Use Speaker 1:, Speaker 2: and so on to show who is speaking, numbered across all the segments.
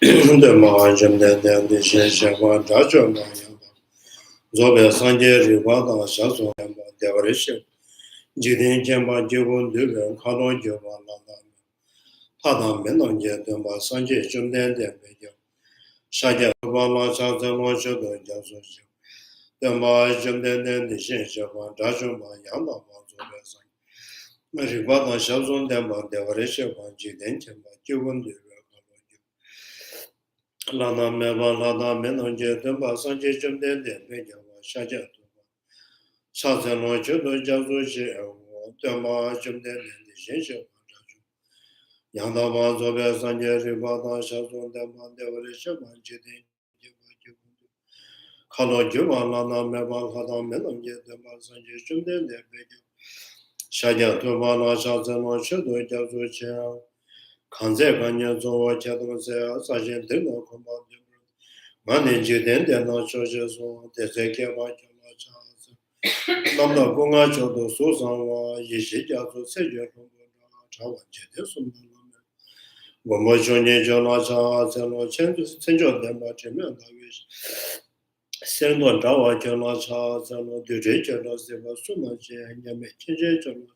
Speaker 1: The Mahajam then the Sheshava Rajam Zobe Sanje Rivada Shazo Devarisha Jidin Jamba Jibun Dugan Kano Jova Padam Menonja Damba Sanje Jumden Debejo Shaja Vala Shazano Shado Jazo The Mahajam then the Sheshava Rajam Yama Zobe San Rivada Shazon Damba Devarisha Jidin Jamba Jibun Dugan Lana Meva Lana Menonja Damba Sanje Jumden Debejo Shaja Shazano Jodo Jazo Dama Jumden the Shesha Yanda Zobe Sanje Rivada Shazon Damba Devarisha Jidin Kalo Juba Lana Meva Lana Menonja Damba Sanje Jumden Debejo Shaja Tubala Shazano Jodo Jazo Kanze Kanya Zoa Chadose Sajen Dino Komba Manage then no churches on the Zekeva Namna Gonga Chodo Susan Yishija to Seja Chawa Jedesum Gomojonia Jona Zeno Changes Senjo Dema Chemenda Wish Sendo Jawa Jona Zeno Dujano Seva Sumaji and Yamete Jona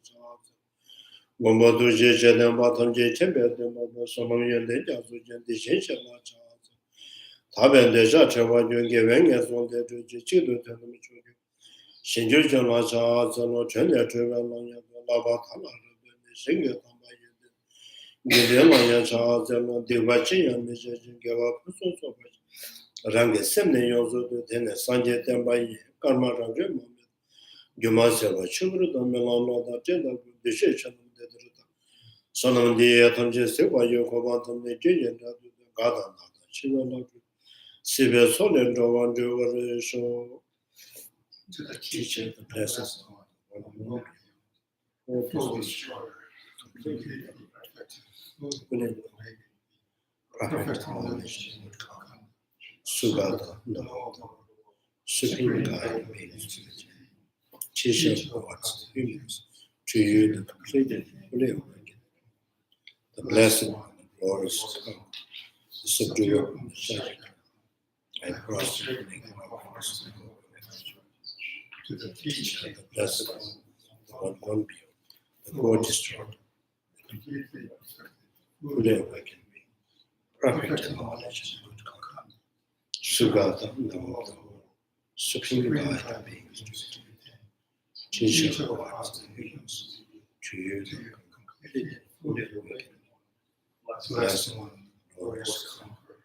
Speaker 1: Gombo Jedem Batam J. Chamber, the Somalian Deja, the Shisha Taben Deja Chava Giving as one day to Chido Telemichu. Shinju Janaja, Zeno Chenda Travel, Labatana, the singer Gideon Zeno, the Vachi and the Gava Pusso. Rang is 7 years old, then a Sanjay Tembai, Karma Rangam, Jumasava Chubru, the Melano, the Jeda, the Shishan. Sonam di atamje sewa yoko bantam ne jejen dadu gada nada chiva lagu sibe solen rawan jogare so to the teacher the blessings of one fully destroyer, completely perfect, perfect knowledge would come. Sugata, the supreme guide means teacher of what's humans to you the completed fully awakened. The blessed one, the glorious come, the subduer of the shadow, and prostrating our hearts to the teacher, the blessed one, the one being, the gorgeous destroyed, the completely perfected, fully awakened being, perfect knowledge and good conduct, Sugata, the whole, supreme guide beings, teacher of hearts and humans, to you the completely fully awakened. Blessed one, glorious conqueror,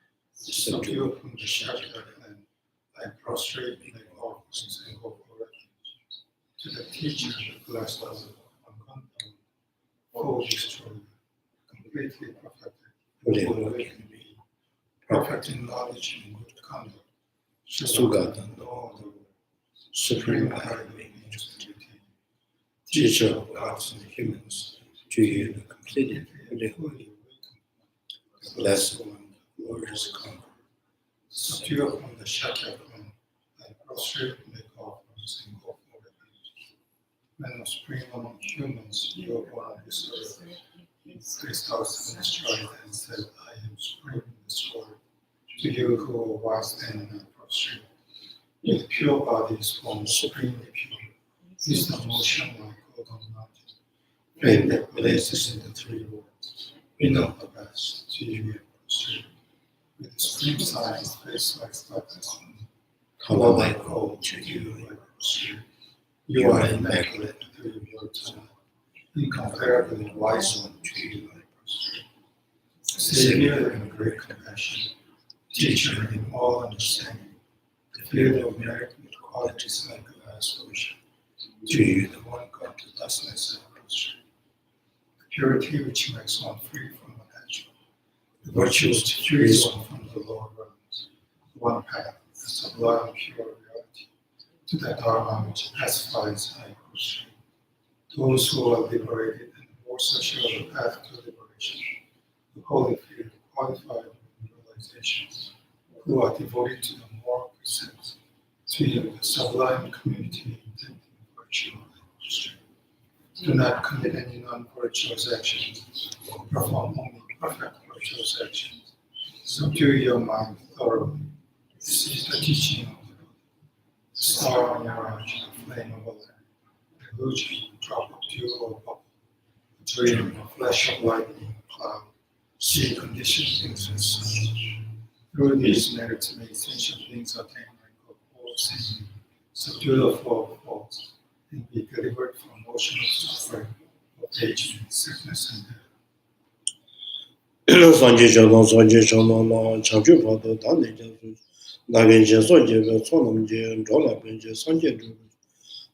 Speaker 1: the subduer from the shadow and I prostrate in thy offices and hope for refuge. To the teacher, the blessed one, unconquered, full destroyer, completely perfected, fully awakened being, perfect in knowledge and good conduct, Sugata, the all the world, supreme guide being duty, teacher of gods and humans, to you the completed, fully awakened. Blessed one, glorious conqueror, secure from the shadow from thy prostrate in the offerings and hope for refuge. Man of supreme among humans, you are born on this earth. Christ in his strife and said, I am supreme in this world. To you who are wise and not prostrate, with pure bodies formed supremely pure, is the motion like golden mountain, flame that blazes in the three worlds. We know the best, to you we are prostrate, with the supreme signs, face like spotless moon. Color like gold, to you we are prostrate. You are immaculate through your time, incomparably wise one, to you I prostrate. Savior in great compassion, teacher in all understanding, the field of merit with qualities like a vast ocean, to you the one God to thusness I prostrate. Purity which makes one free from attachment, the virtues which frees one from the lower realms, one path, the sublime pure reality, to that Dharma which pacifies I prostrate. Those who are liberated and more secure the path to liberation, the holy field qualified with realizations, who are devoted to the moral precepts, to you the sublime community intending virtue I prostrate. Do not commit any non-virtuous actions, perform only perfect virtuous actions.
Speaker 2: Subdue your mind thoroughly. This is the teaching of the Buddha. The star mirage, the flame of a lamp, the illusion, drop of dew or bubble, the dream, a flash of lightning, a cloud, see conditioned things and such. Through these merits, make sentient beings attain rank of all sin, subdue the flow of thoughts, and be delivered from motion of suffering, of aging, sickness, and death.
Speaker 1: Sanje Chana, Sanje Chana, Chanchu Pado, Dane Jasu, Nagenje, Soje, Sonamje, Drola Benje, Sanje Drugu,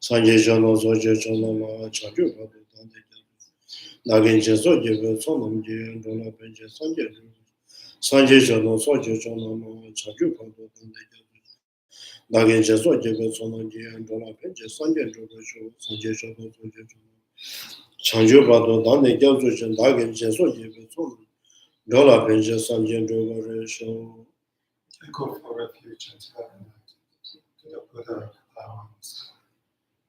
Speaker 1: Sanje Chana, Soje Chana, Chanchu Pado, Dane Jasu, Nagenje, Soje, Sonamje, Drola Benje, Sanje Drugu, Sanje Chana, Soje Chana, Chanchu Pado, Dane Jasu, Nagenje, Soje, Sonamje, Drola Benje, Sanje Drugu, Sanje Chana, Soje Chana, Chanchu Pado, Dane Jasu, Nagenje, Soje, Sonamje, Dola Benja Sanjan Doga Show.
Speaker 2: I go for refuge and enlightenment to the Buddha of Lama Tsongkaphas.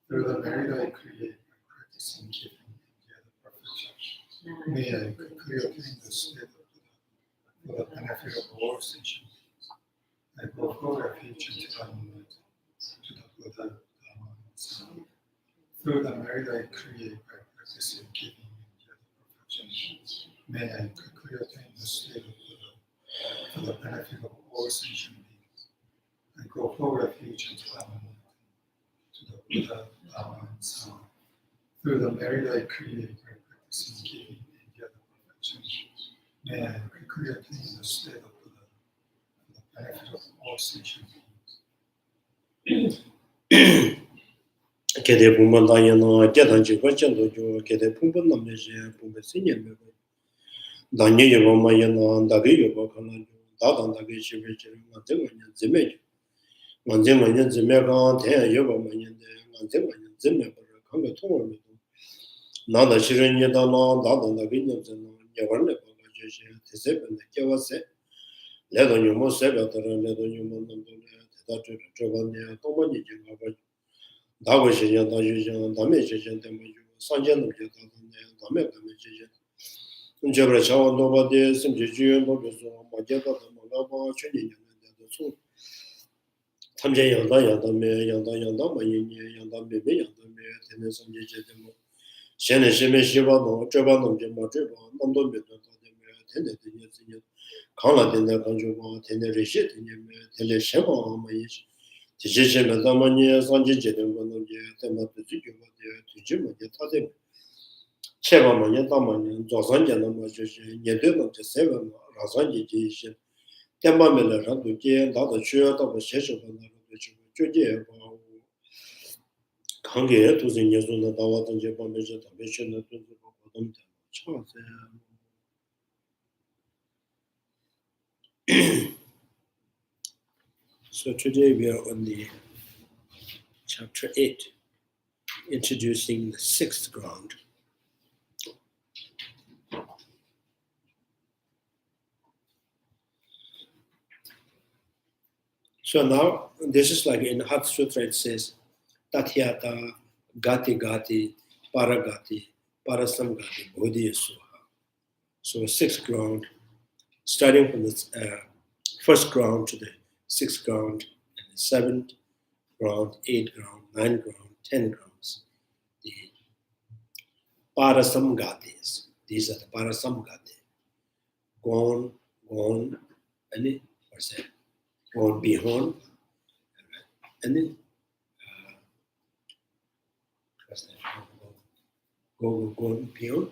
Speaker 2: Through the merit I create by practicing giving and the other perfection, may I quickly attain the state of Buddha for the benefit of all sentient beings. I go for refuge and enlightenment to the Buddha of Lama Tsongkaphas. Through the merit I create by practicing giving and the other perfection, may I quickly attain the state of Buddha for the benefit of all sentient beings. I go for refuge and enlightenment to the Buddha, Lama, and Sama. Through the merit I create by practicing giving and the other perfections, may I quickly attain the state of Buddha for the benefit of all sentient beings.
Speaker 1: Kede Pumban Dayana, Jadanji, Vachando, Kede Pumban Nameja, Pumba Senior Member. Danya Yomayana, Dagi Yobakana, Dadan Dagi Shivich, Manzimanya Zimej, Manzimanya Zimegan, Tea Yobamayan, Manzimanya Zimmer, Kanga Torn, Nada Shirin Yadana, Dadan Dagi Yamzana, Yavarne Bagajish, Tisip, the Kawase, Ledo Yumo Sebata, Ledo Yumo, Tatu, Giovanni, Tomani, Dawashi Yadajan, Damage, Sanjan, Dame, Jabra Chawan Nobody, Simji, Nobiso, Majaka, Malaba, Chini, Tamja Yanda, Yandame, Yanda, Yanda, Baby, Yandame, Tennis and Jejemo. Shene Sheme Shiva, no, Jabanam, Jamajiba, Nando Beto, Tende, Kala Dina Kanjuba, Tene Rishit, Tele Shema, Mayish, Tijim, Damania, Sanji Jedem, Tematu, Tujima, Tade. Cheva Manya Damanya, Zosanja Namaji, Yedem to Seven, Razanji Jish, Temamela Randuki, Dada Chua, Dada Sheshavan, Judia, Kange, to the Yazuna Dawa, and Japan, Vision, So today we are on the chapter 8, introducing the sixth ground. So now, this is like in Hatha Sutra, it says, Tatyata, Gati Gati, Paragati, Parasamgati, Bodhisattva. So sixth ground, starting from the first ground to the sixth ground, and the seventh ground, eighth ground, ninth ground, 10 grounds. The Parasamgatis, these are the Parasamgati. Gone, and what's that? Gone beyond, and then what's that? Go beyond.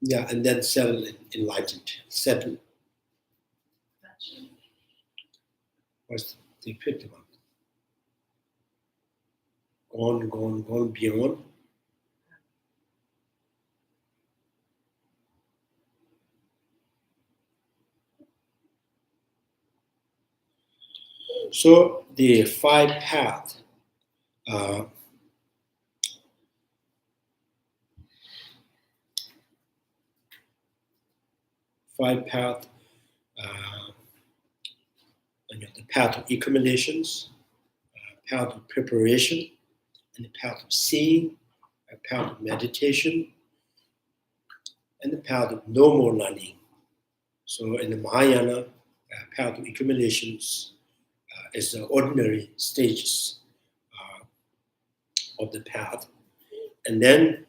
Speaker 1: Yeah, and then settle enlightened. Settle. What's the fifth one? Gone beyond. So the five paths. Five path, the path of accumulations, path of preparation, and the path of seeing, a path of meditation, and the path of no more learning, So in the Mahayana, path of accumulations is the ordinary stages of the path. And then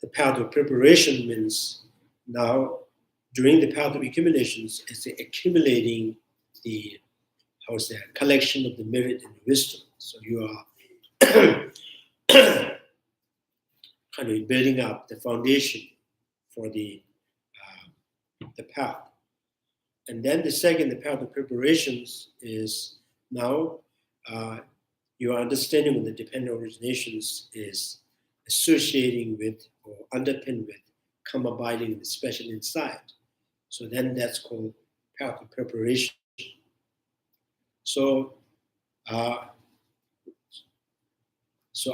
Speaker 1: the path of preparation means now during the path of accumulations, it's accumulating the collection of the merit and wisdom. So you are kind of building up the foundation for the path. And then the second, the path of preparations is now your understanding of the dependent originations is associating with or underpinned with come abiding in the special insight. So then that's called path of preparation. So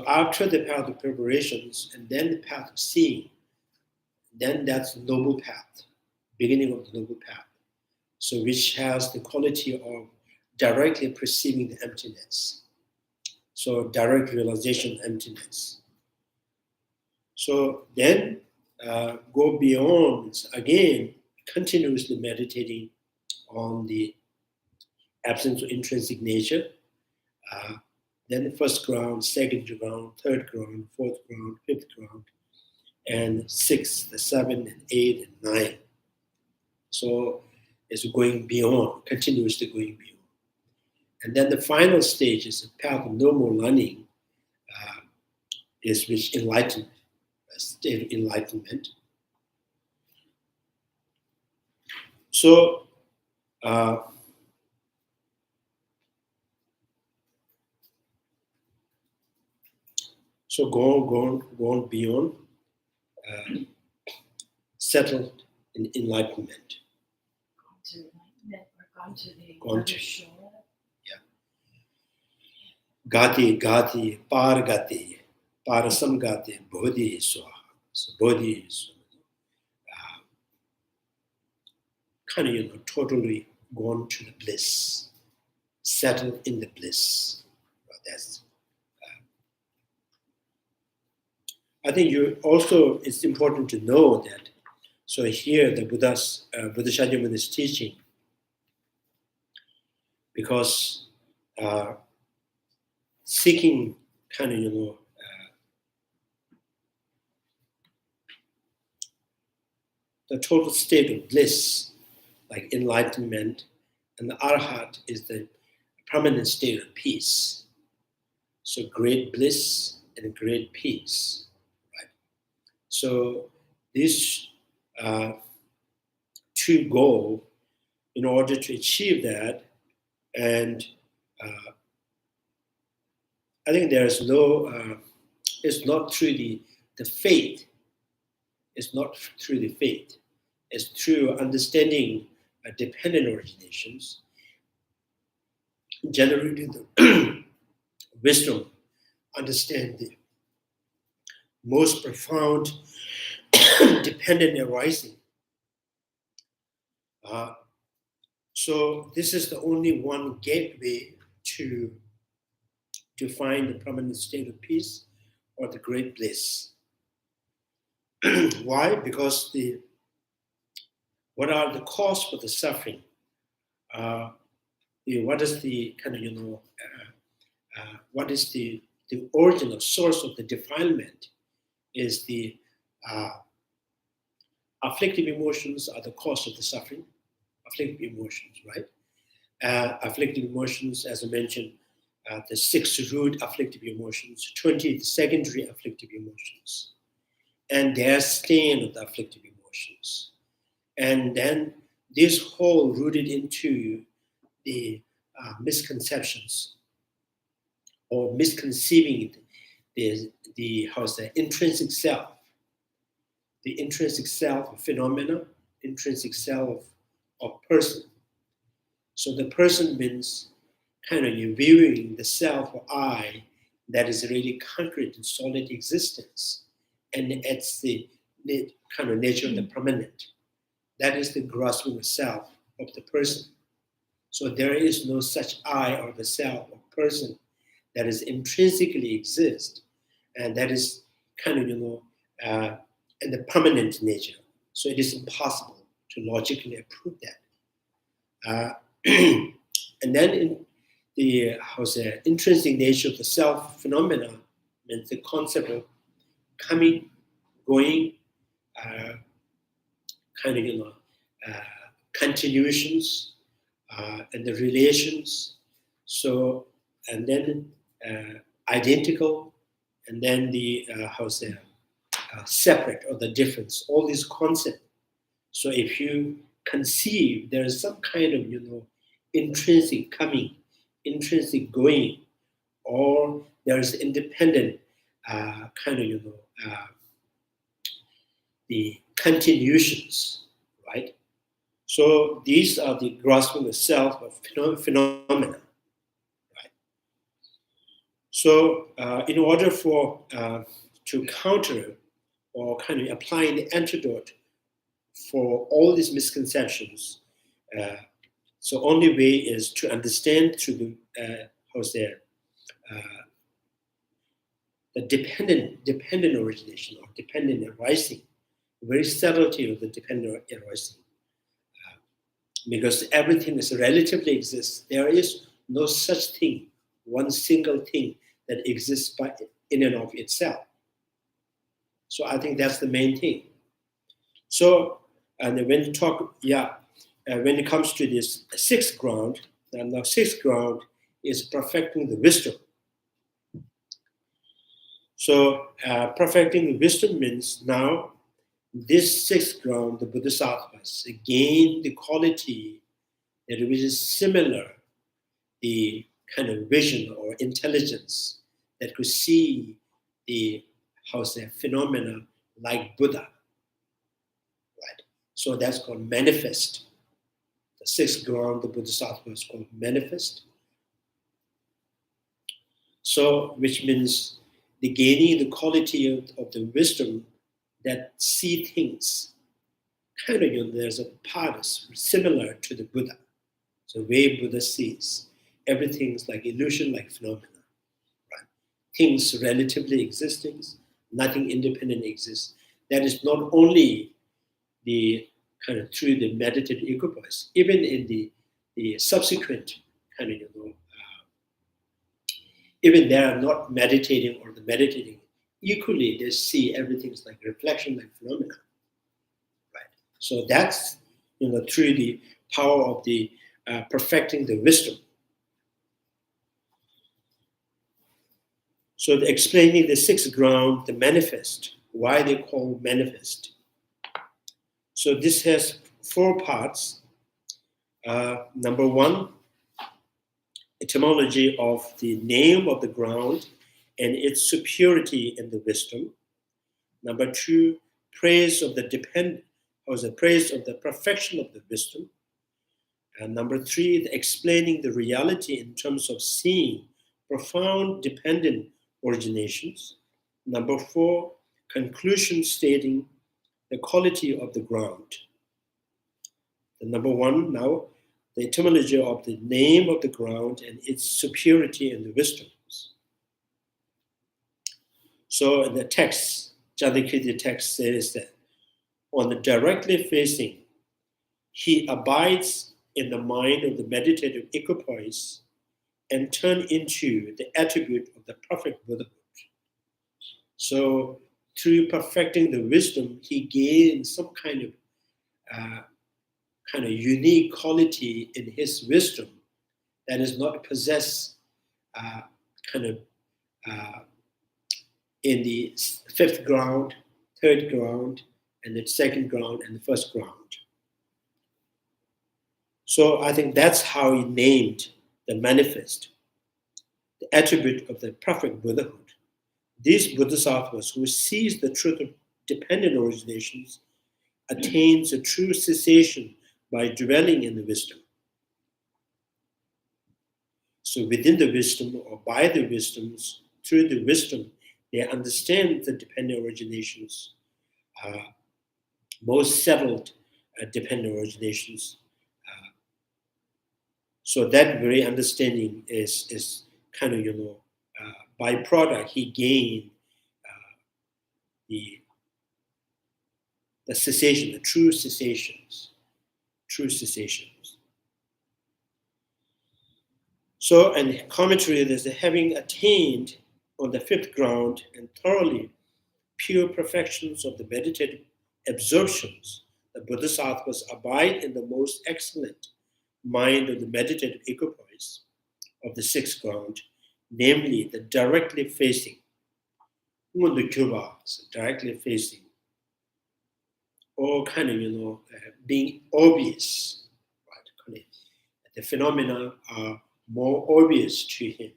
Speaker 1: after the path of preparations and then the path of seeing, then that's the noble path, beginning of the noble path. So which has the quality of directly perceiving the emptiness. So direct realization of emptiness. So then go beyond, again, continuously meditating on the absence of intrinsic nature. Then the first ground, second ground, third ground, fourth ground, fifth ground, and sixth, the 7 and 8 and 9. So it's going beyond, continuously going beyond. And then the final stage is the path of no more learning, is which enlightenment, a state of enlightenment. So gone beyond, settled in enlightenment.
Speaker 3: Gone to enlightenment or gone to the
Speaker 1: Gone
Speaker 3: other
Speaker 1: to-
Speaker 3: shore.
Speaker 1: Gati, gati, par gati, parasam gati, bodhi swaha. So bodhi is kind of, totally gone to the bliss, settled in the bliss. That's. I think it's important to know that. So here the Buddha Shakyamuni is teaching, because seeking kind of, the total state of bliss, like enlightenment, and the arhat is the permanent state of peace. So great bliss and great peace, right? So these two goals, in order to achieve that, and I think there's no, it's not through the faith. It's not through the faith. It's through understanding dependent originations, generating the wisdom, understand the most profound dependent arising. So this is the only one gateway to find the permanent state of peace or the great bliss. Why? Because what are the cause for the suffering? What is the kind of, what is the original source of the defilement? Is the afflictive emotions are the cause of the suffering. Afflictive emotions, right? Afflictive emotions, as I mentioned, the 6 root afflictive emotions, 20 secondary afflictive emotions, and their stain of the afflictive emotions. And then this whole rooted into the misconceptions or misconceiving the intrinsic self, the intrinsic self of phenomena, intrinsic self of person. So the person means kind of you viewing the self or I that is really concrete and solid existence, and it's the kind of nature of the permanent. That is the grasping of self of the person. So there is no such I or the self or person that is intrinsically exist, and that is kind of in the permanent nature. So it is impossible to logically approve that. And then in the intrinsic nature of the self phenomena means the concept of coming, going, continuations, and the relations. So, and then identical, and then the separate or the difference. All these concepts. So, if you conceive there is some kind of intrinsic coming, intrinsic going, or there is independent the continuations, right? So these are the grasping the self of phenomena, right? So in order for to counter or kind of applying the antidote for all these misconceptions, so only way is to understand through the the dependent origination or dependent arising, very subtlety of the dependent arising. Because everything is relatively exists. There is no such thing, one single thing that exists by in and of itself. So I think that's the main thing. So, and when you talk, when it comes to this sixth ground, and the sixth ground is perfecting the wisdom. So, perfecting the wisdom means now this sixth ground, the Bodhisattvas, gain the quality that which is similar, the kind of vision or intelligence that could see the phenomena like Buddha, right? So that's called manifest. The sixth ground, the Bodhisattva, is called manifest. So, which means the gaining the quality of the wisdom that see things. Kind of, there's a part similar to the Buddha. So, the way Buddha sees everything's like illusion, like phenomena. Right? Things relatively existing, nothing independent exists. That is not only the kind of through the meditative equipoise, even in the subsequent kind of, even they are not meditating or the meditating, equally they see everything's like reflection, like phenomena. Right. So that's through the power of the perfecting the wisdom. So explaining the sixth ground, the manifest, why they call manifest. So this has 4 parts. Number 1, etymology of the name of the ground and its superiority in the wisdom. Number 2, praise of the praise of the perfection of the wisdom. And number 3, the explaining the reality in terms of seeing profound dependent originations. Number 4, conclusion stating the quality of the ground. The number 1 now, the etymology of the name of the ground and its superiority in the wisdoms. So in the text, Chandrakirti text says that on the directly facing, he abides in the mind of the meditative equipoise and turn into the attribute of the perfect Buddhahood. So through perfecting the wisdom, he gains some kind of unique quality in his wisdom that is not possessed in the 5th ground, 3rd ground, and the 2nd ground, and the 1st ground. So I think that's how he named the manifest, the attribute of the perfect Buddhahood. These Bodhisattvas who sees the truth of dependent originations attains a true cessation by dwelling in the wisdom. So within the wisdom or by the wisdoms, through the wisdom, they understand the dependent originations, most settled dependent originations. So that very understanding is kind of, byproduct. He gained the cessation, the true cessations. true cessation. So, and commentary, there's a having attained on the fifth ground and thoroughly pure perfections of the meditative absorptions, the Bodhisattvas abide in the most excellent mind of the meditative equipoise of the sixth ground, namely the directly facing, directly facing, all kind of, being obvious, right? The phenomena are more obvious to him.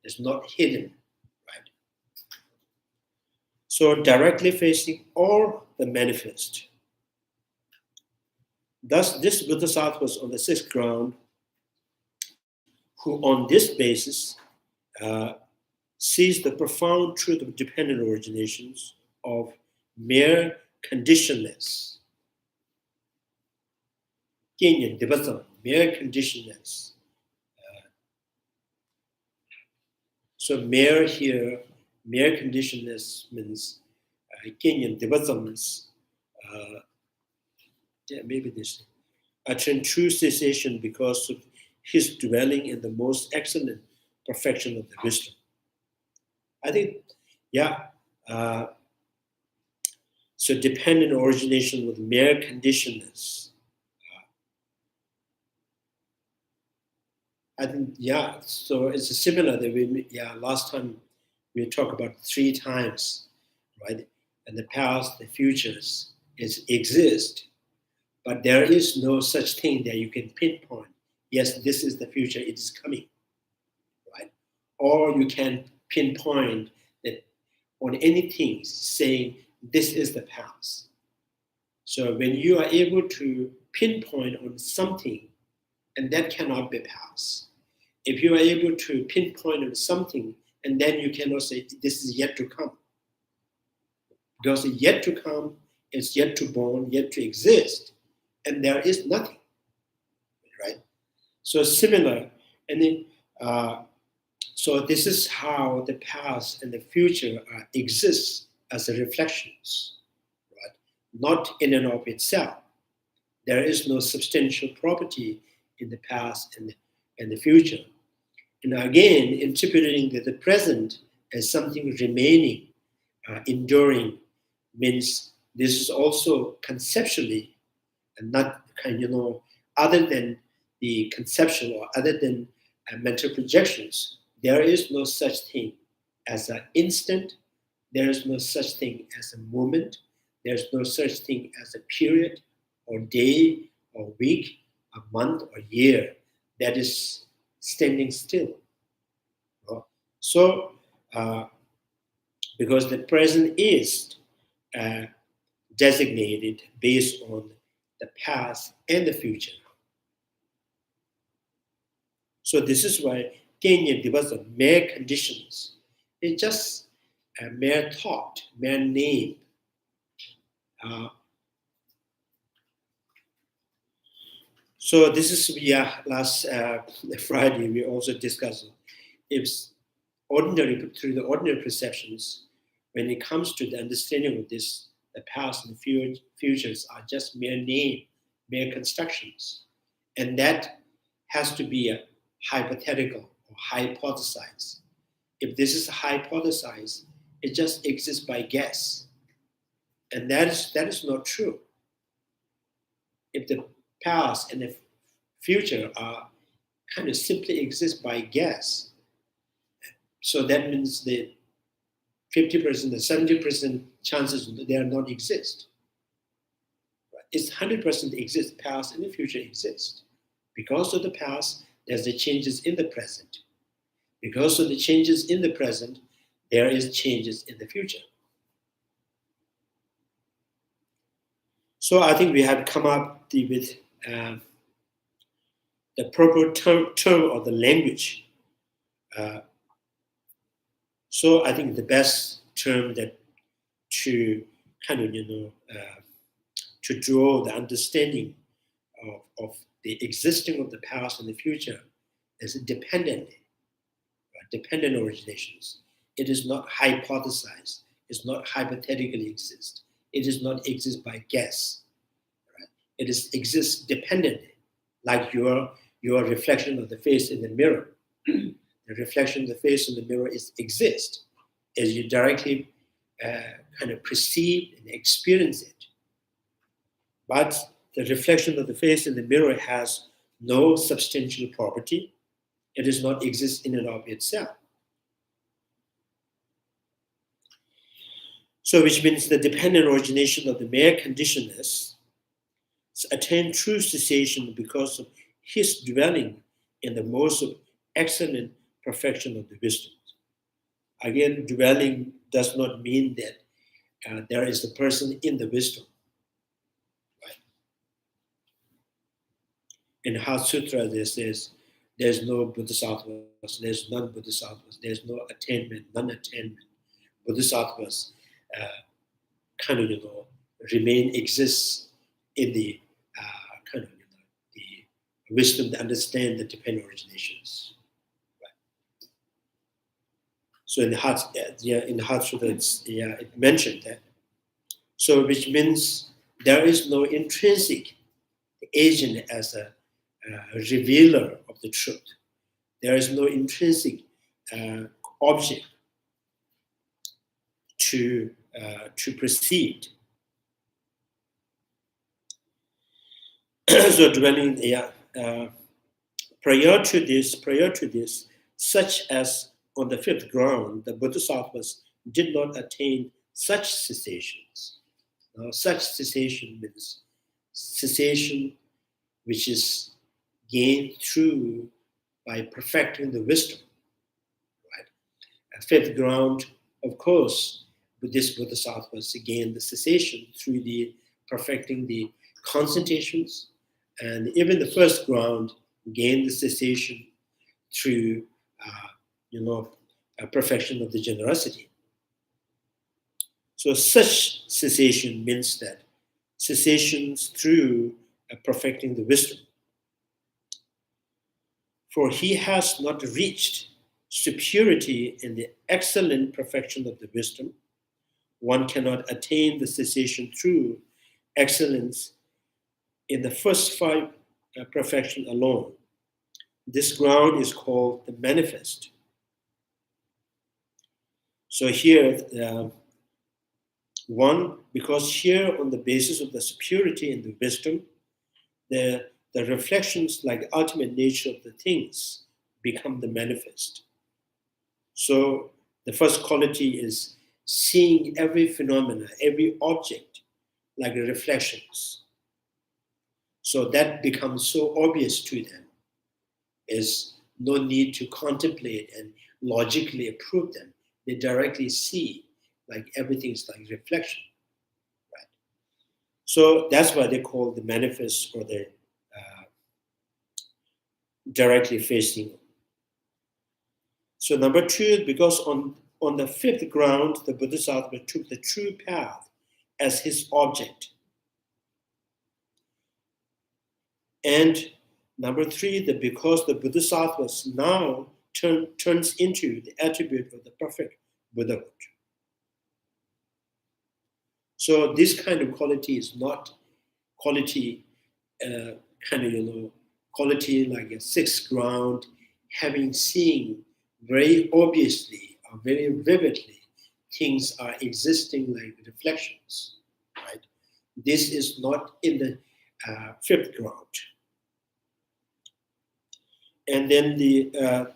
Speaker 1: It's not hidden, right? So directly facing all the manifest. Thus, this Bodhisattvas on the sixth ground, who on this basis sees the profound truth of dependent originations of mere conditionless, mere conditionless. So mere here, mere conditionless means maybe this. Attain true cessation because of his dwelling in the most excellent perfection of the wisdom. I think, so dependent origination with mere conditionless. I think, so it's similar that last time we talked about 3 times, right? And the past, the futures exist, but there is no such thing that you can pinpoint. Yes, this is the future, it is coming, right? Or you can pinpoint that on anything saying this is the past. So when you are able to pinpoint on something, and that cannot be past. If you are able to pinpoint on something, and then you cannot say this is yet to come. Because yet to come is yet to born, yet to exist, and there is nothing, right? So similar, and then so this is how the past and the future exist as reflections, right? Not in and of itself. There is no substantial property in the past and the future. And again, interpreting the present as something remaining, enduring, means this is also conceptually and not other than the conceptual or other than mental projections. There is no such thing as an instant. There is no such thing as a moment. There is no such thing as a period or day or week, a month or year that is standing still. So, because the present is designated based on the past and the future. So this is why Kenya develops mere conditions. It's just a mere thought, mere name. So this is, last Friday we also discussed if through the ordinary perceptions, when it comes to the understanding of this, the past and the futures are just mere name, mere constructions. And that has to be a hypothetical or hypothesized. If this is a hypothesized, it just exists by guess. And that is not true. If the past and the future are kind of simply exist by guess, so that means the 50%, the 70% chances they are not exist. It's 100% exist, past and the future exist. Because of the past, there's the changes in the present. Because of the changes in the present, there is changes in the future. So I think we have come up with the proper term of the language. So I think the best term that to kind of to draw the understanding of the existing of the past and the future is dependent originations. It is not hypothesized. It's not hypothetically exist. It does not exist by guess. Right? It exists dependently, like your reflection of the face in the mirror. The reflection of the face in the mirror exists as you directly kind of perceive and experience it. But the reflection of the face in the mirror has no substantial property. It does not exist in and of itself. So, which means the dependent origination of the mere conditionedness attained true cessation because of his dwelling in the most excellent perfection of the wisdom. Again, dwelling does not mean that there is a person in the wisdom. Right? In Heart Sutra, there says, there's no Bodhisattvas, there's none Bodhisattvas, there's no attainment, none attainment. Bodhisattvas kind of, remain, exists in the kind of, the wisdom to understand the dependent originations. Right? So in the Heart Sutra, it mentioned that. So which means there is no intrinsic agent as a revealer of the truth. There is no intrinsic object to proceed. So dwelling, prior to this, such as on the fifth ground, the Bodhisattvas did not attain such cessations. Now, such cessation means cessation which is gained through by perfecting the wisdom. Right? A fifth ground, of course, Buddhist Bodhisattvas gain the cessation through the perfecting the concentrations, and even the first ground gain the cessation through, perfection of the generosity. So such cessation means that cessations through perfecting the wisdom. For he has not reached superiority in the excellent perfection of the wisdom. One cannot attain the cessation through excellence in the first five perfection alone. This ground is called the manifest. So here, because here on the basis of the superiority and the wisdom, the reflections like the ultimate nature of the things become the manifest. So the first quality is seeing every phenomena, every object like reflections. So that becomes so obvious to them. There's no need to contemplate and logically approve them. They directly see like everything's like reflection. Right? So that's why they call the manifest or the directly facing. So number two, because on the fifth ground, the Bodhisattva took the true path as his object. And number three, that because the Bodhisattvas now turns into the attribute of the perfect Buddhahood. So this kind of quality is not quality quality like a sixth ground, having seen very obviously or very vividly things are existing like reflections, right? This is not in the fifth ground. And then the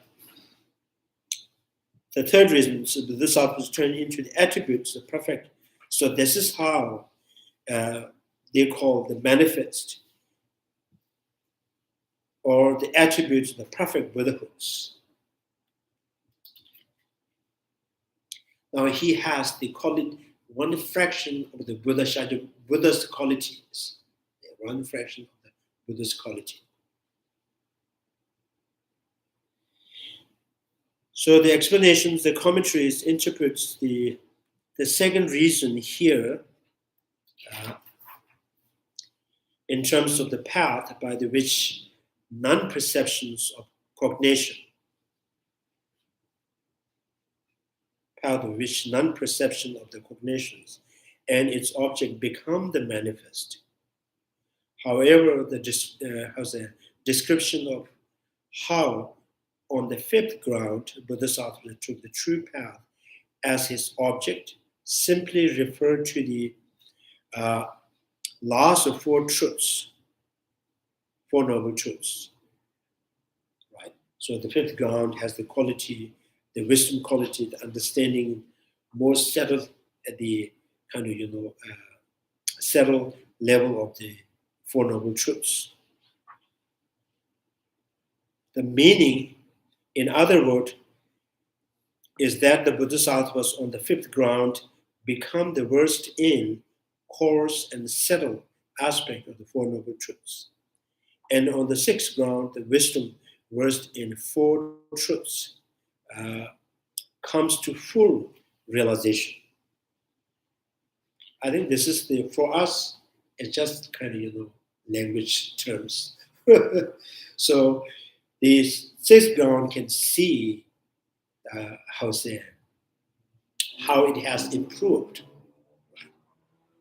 Speaker 1: third reason, so this was turned into the attributes of perfect. So this is how they call the manifest or the attributes of the perfect Buddhahoods. Now he has, they call it one fraction of the Buddha's qualities. One fraction of the Buddha's quality. So the explanations, the commentaries interprets the second reason here in terms of the path by which non-perceptions of cognition, path of which non-perception of the cognitions and its object become the manifest. However, the description of how on the fifth ground Bodhisattva took the true path as his object simply referred to the last of four truths, Four Noble Truths, right? So the fifth ground has the quality, the wisdom quality, the understanding, more settled at the kind of, settled level of the Four Noble Truths. The meaning, in other words, is that the Bodhisattvas on the fifth ground become the versed in, coarse, and settled aspect of the Four Noble Truths. And on the sixth ground, the wisdom versed in four truths comes to full realization. I think this is for us, it's just kind of, language terms. So the sixth ground can see how it has improved.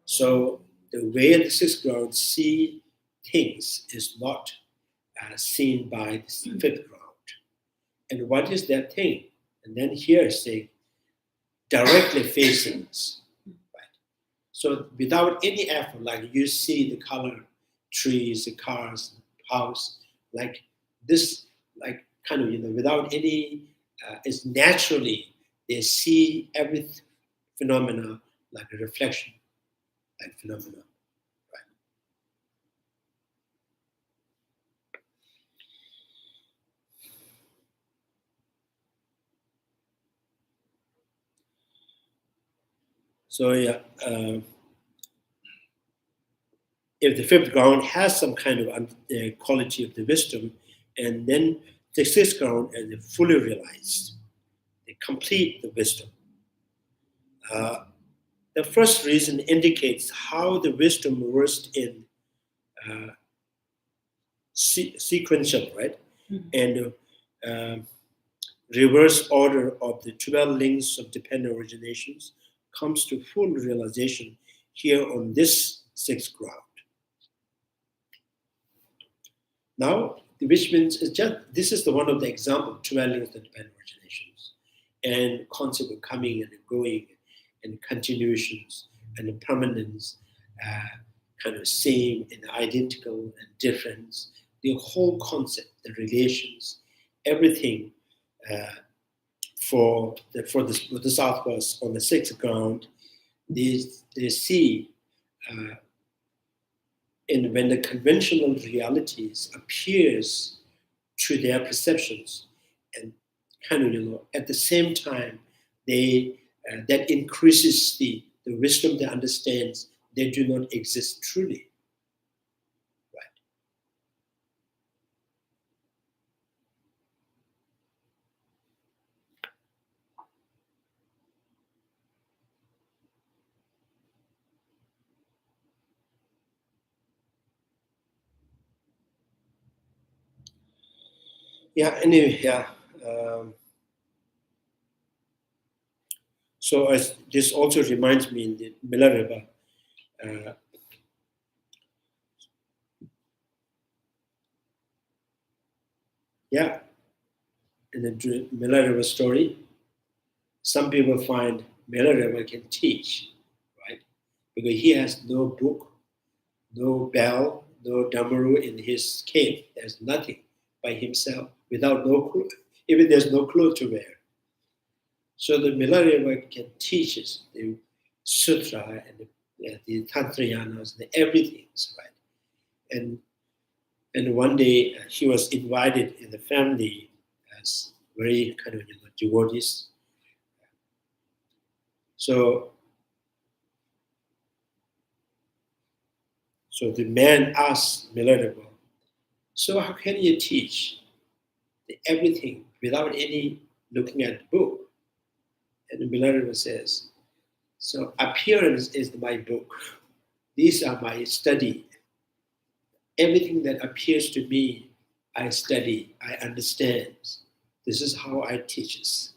Speaker 1: So the way the sixth ground see things is not seen by the fifth ground. And what is that thing? And then here saying directly facing us. Right? So without any effort, like you see the color, trees, the cars, house, like this, like kind of, without any, it's naturally they see every phenomena like a reflection, like phenomena. Right? So yeah, if the fifth ground has some kind of quality of the wisdom, and then the sixth ground is fully realized, they complete the wisdom. The first reason indicates how the wisdom versed in sequential, right? Mm-hmm. And reverse order of the 12 links of dependent originations comes to full realization here on this sixth ground. Now, which means this is one of the examples, 12 links of dependent originations, and concept of coming and going, and continuations, and the permanence, kind of same and identical and difference. The whole concept, the relations, everything for the Bodhisattvas on the sixth ground, they see. And when the conventional realities appears to their perceptions, and kind of, at the same time, they that increases the wisdom that understands they do not exist truly. Right? Yeah. Anyway, yeah. So this also reminds me in the Milarepa. Yeah, in the Milarepa story, some people find Milarepa can teach, right? Because he has no book, no bell, no damaru in his cave. There's nothing by himself, without no clothes. Even there's no clothes to wear. So the Milarepa can teach us the sutra and the tantrayanas and everything, right? And one day he was invited in the family as very kind of devotees. So the man asked Milarepa, so how can you teach everything without any looking at the book? And Milarepa says, so appearance is my book. These are my study. Everything that appears to me, I study, I understand. This is how I teach us.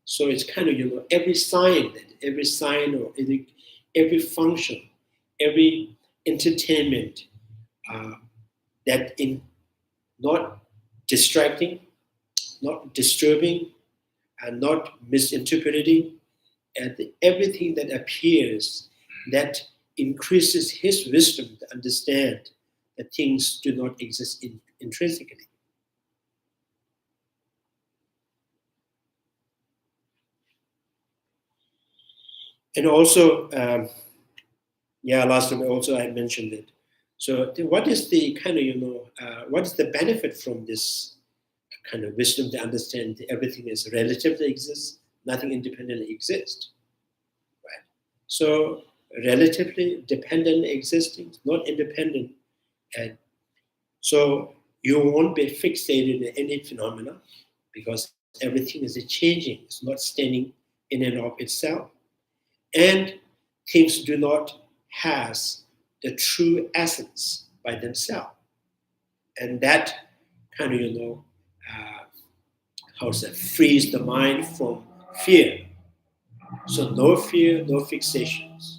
Speaker 1: So it's kind of, every sign or every function, every entertainment,
Speaker 4: that in not distracting, not disturbing, and not misinterpreting, and everything that appears that increases his wisdom to understand that things do not exist intrinsically. And also, last time also I mentioned it. So, what is the kind of what is the benefit from this kind of wisdom to understand that everything is relatively exists, nothing independently exists, right? So, relatively dependent existing, not independent, and so you won't be fixated in any phenomena because everything is changing; it's not standing in and of itself. And things do not have the true essence by themselves. And that kind of, frees the mind from fear. So no fear, no fixations.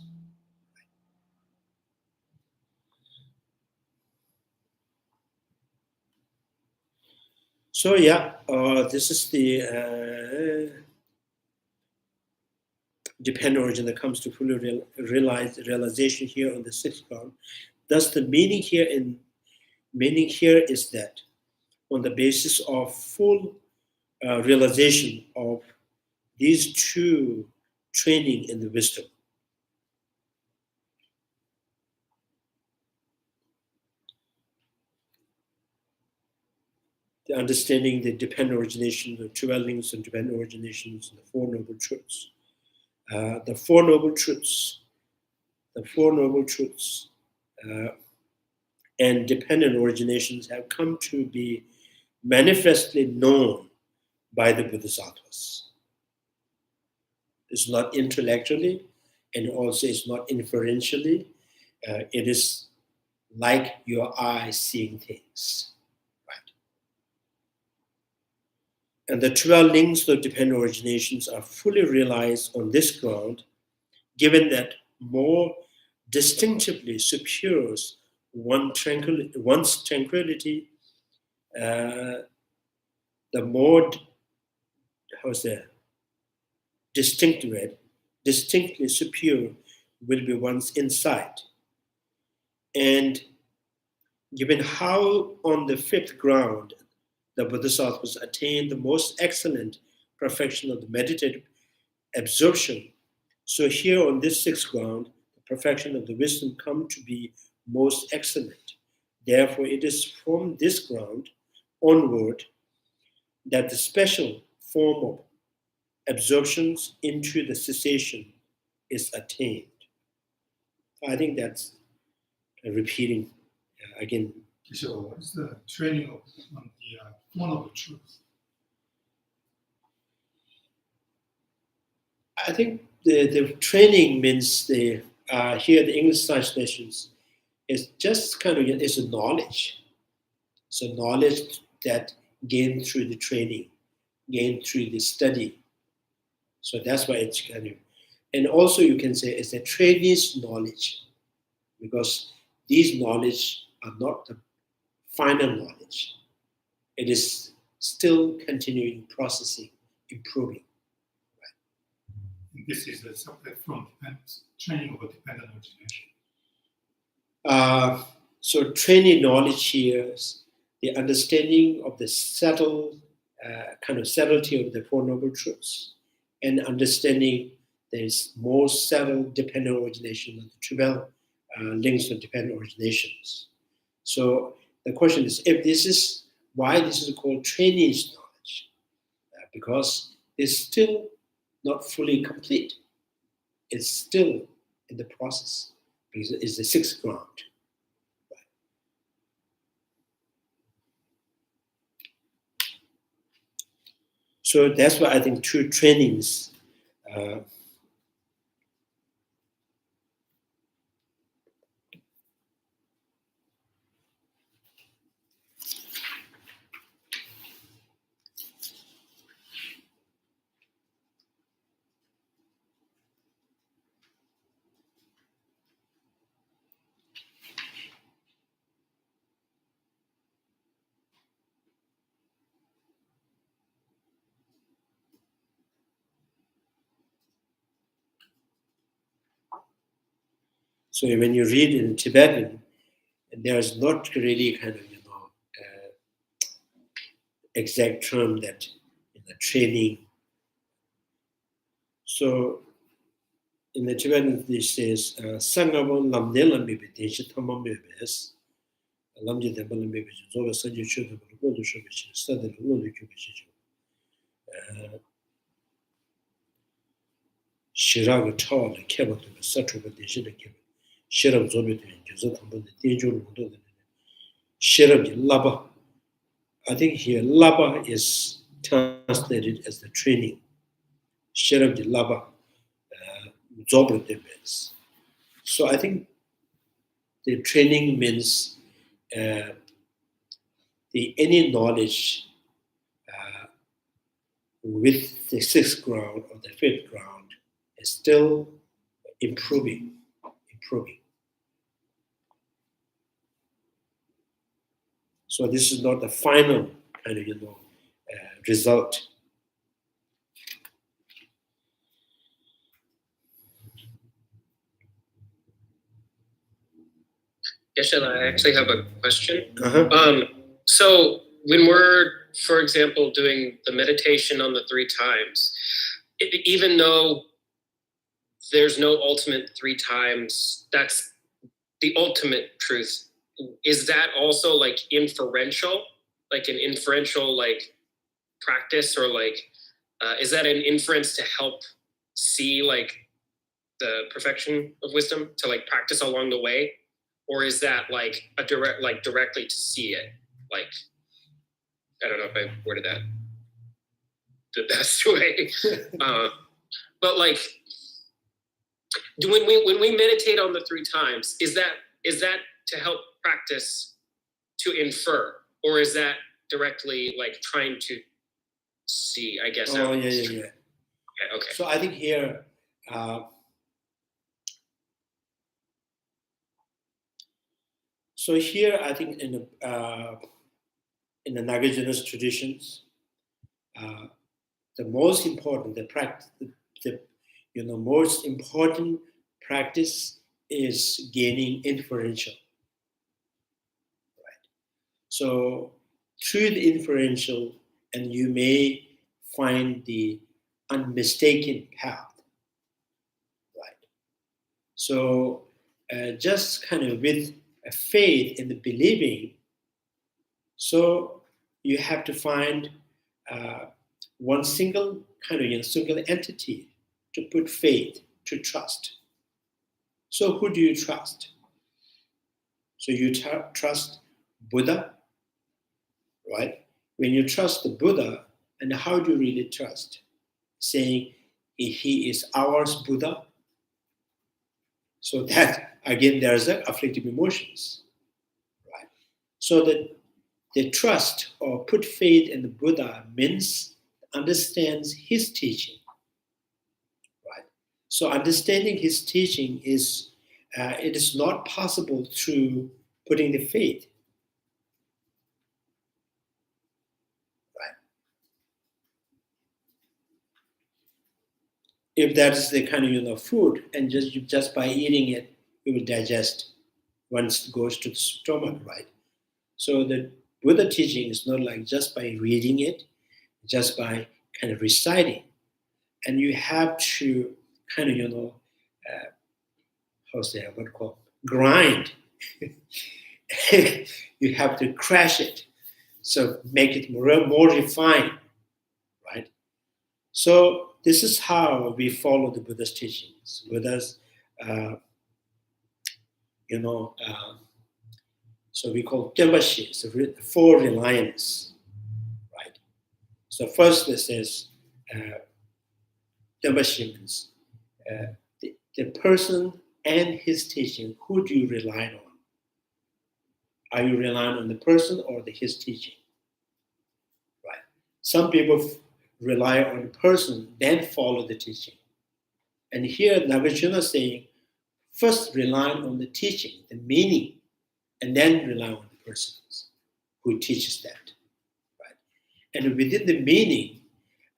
Speaker 4: So this is the dependent origin that comes to fully realization here on the sixth ground. Thus, the meaning here is that on the basis of full realization of these two training in the wisdom, the understanding the dependent origination, the 12 links and dependent originations, and the Four Noble Truths. The Four Noble Truths and dependent originations have come to be manifestly known by the Bodhisattvas. It's not intellectually, and also it's not inferentially. It is like your eye seeing things. And the 12 links of dependent originations are fully realized on this ground, given that more distinctively superiors one's tranquility, the more, distinctly superior will be one's insight. And given how on the fifth ground the Bodhisattvas attained the most excellent perfection of the meditative absorption, so here on this sixth ground, the perfection of the wisdom come to be most excellent. Therefore, it is from this ground onward that the special form of absorptions into the cessation is attained. I think that's repeating again.
Speaker 2: So, what is the training on the Four Noble Truths?
Speaker 4: I think the training means here the English translations is just kind of it's a knowledge. So knowledge that gained through the training, gained through the study. So that's why it's kind of, and also you can say it's a trainee's knowledge, because these knowledge are not the final knowledge. It is still continuing processing, improving.
Speaker 2: And this is a separate from training of a dependent origination.
Speaker 4: So training knowledge here is the understanding of the subtle kind of subtlety of the Four Noble Truths, and understanding there's more subtle dependent origination of the 12 links of dependent originations. So the question is, if this is why this is called trainee's knowledge, because it's still not fully complete. It's still in the process, because it's the sixth ground. So that's why I think true trainings So when you read in Tibetan, there is not really kind of exact term that in the training. So in the Tibetan, it says "Sangabo lamde lambe tenshi tamambe bes lamde temple lambe bes zoga sanju chudo ko do shobe chi sadel lo do kyube chi shiraga tawa le keba to satru ba de jide keba shirab zobe de jozo tambo de tenjo lo do de shirab laba. I think here laba is translated as the training. Shirab laba zobe de bes. So I think the training means any knowledge with the sixth ground or the fifth ground is still improving. So this is not the final kind of result.
Speaker 5: Geshe, I actually have a question.
Speaker 4: Uh-huh.
Speaker 5: So when we're, for example, doing the meditation on the 3 times, even though there's no ultimate 3 times, that's the ultimate truth. Is that also like inferential, like an inferential like practice, or like is that an inference to help see like the perfection of wisdom, to like practice along the way? Or is that like a direct, like directly to see it? Like, I don't know if I worded that the best way. But like, when we meditate on the 3 times, is that to help practice to infer, or is that directly like trying to see? I guess.
Speaker 4: Oh yeah.
Speaker 5: Okay.
Speaker 4: So I think here. So here, I think in the Nagarjuna's traditions, the most important, most important practice is gaining inferential. Right. So through the inferential, and you may find the unmistaken path. Right. So just kind of with a faith in the believing, so you have to find one single kind of single entity to put faith, to trust. So who do you trust? So you trust Buddha, right? When you trust the Buddha, and how do you really trust? Saying he is ours, Buddha. So that, again, there's the afflictive emotions, right? So that the trust or put faith in the Buddha means understands his teaching, right? So understanding his teaching is, it is not possible through putting the faith, right? If that is the kind of food, and just by eating it, you will digest once it goes to the stomach, right? So the Buddha teaching is not like just by reading it, just by kind of reciting, and you have to kind of grind. You have to crash it, so make it more refined, right? So this is how we follow the Buddha's teachings. Buddha's, so we call Tembashi, so 4 reliance, right? So first this is Tembashi means the person and his teaching. Who do you rely on? Are you relying on the person or his teaching? Right. Some people rely on the person, then follow the teaching. And here Nagarjuna is saying, first rely on the teaching, the meaning, and then rely on the person who teaches that. Right. And within the meaning,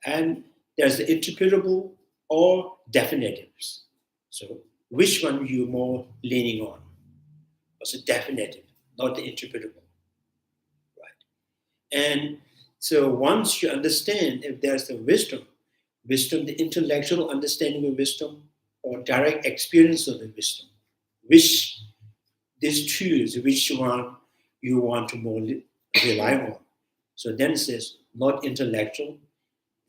Speaker 4: and there's the interpretable or definitives. So which one you more leaning on. It's a definitive, not the interpretable. Right? And so once you understand if there's the wisdom, the intellectual understanding of wisdom or direct experience of the wisdom, which these two is which one you want to more rely on. So then it says not intellectual,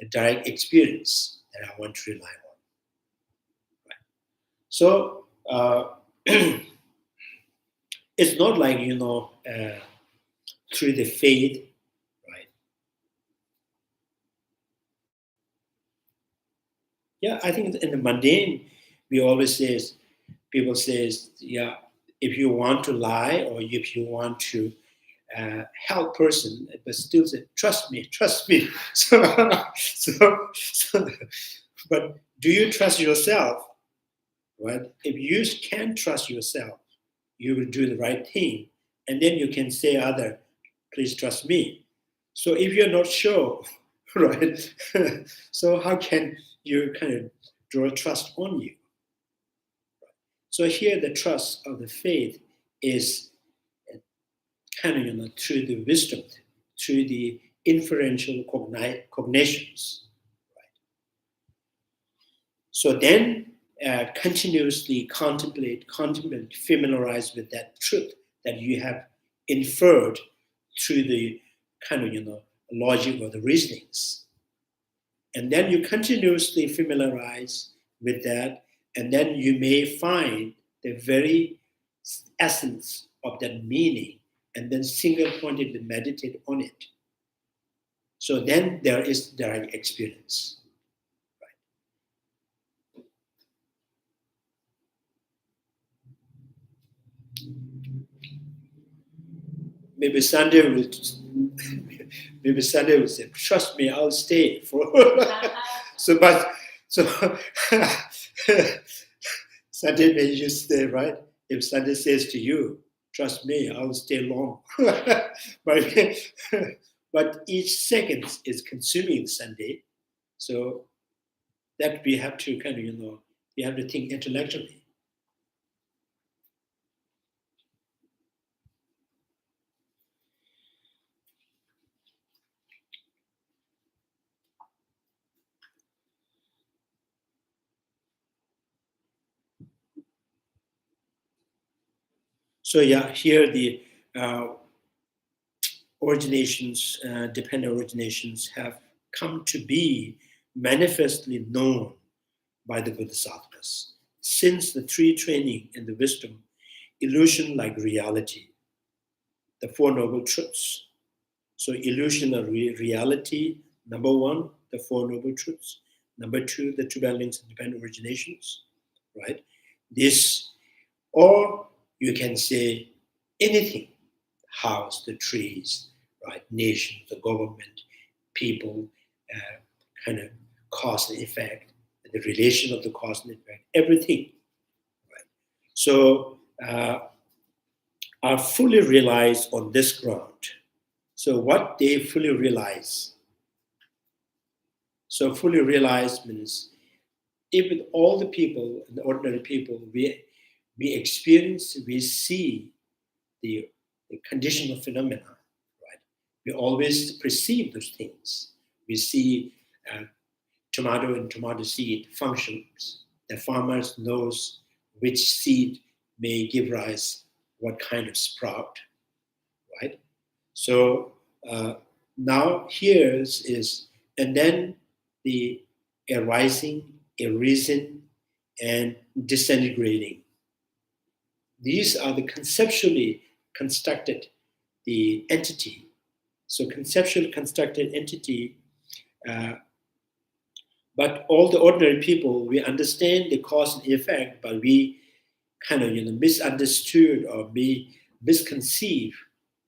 Speaker 4: a direct experience that I want to rely on. Right? So it's not like, through the faith, right? Yeah, I think in the mundane, we always people says, yeah, if you want to lie or if you want to help person, but still say, trust me. So, but do you trust yourself? Right? If you can trust yourself, you will do the right thing, and then you can say other, please trust me. So if you're not sure, right? So how can you kind of draw trust on you? So here the trust of the faith is kind of through the wisdom, through the inferential cognitions. Right? So then continuously contemplate, familiarize with that truth that you have inferred through the kind of logic or the reasonings. And then you continuously familiarize with that, and then you may find the very essence of that meaning, and then single-pointedly meditate on it. So then there is direct experience. Maybe Sunday will say, trust me, I'll stay for. so Sunday may you stay, right? If Sunday says to you, trust me, I'll stay long. but each second is consuming Sunday, so that we have to kind of we have to think intellectually. So yeah, here the originations, dependent originations have come to be manifestly known by the Bodhisattvas. Since the three training in the wisdom, illusion like reality, the Four Noble Truths. So illusion of reality, number one, the Four Noble Truths. Number two, the two balance and dependent originations, right? This, or you can say anything, house, the trees, right? Nation, the government, people, kind of cause and effect, the relation of the cause and effect, everything, right? So are fully realized on this ground. So what they fully realize, so fully realized means even all the people, the ordinary people, we experience, we see the conditional phenomena, right? We always perceive those things. We see tomato and tomato seed functions. The farmer knows which seed may give rise what kind of sprout, right? So now here is, and then the arising, arisen, and disintegrating. These are the conceptually constructed the entity. So conceptually constructed entity, but all the ordinary people, we understand the cause and effect, but we kind of misunderstood or misconceive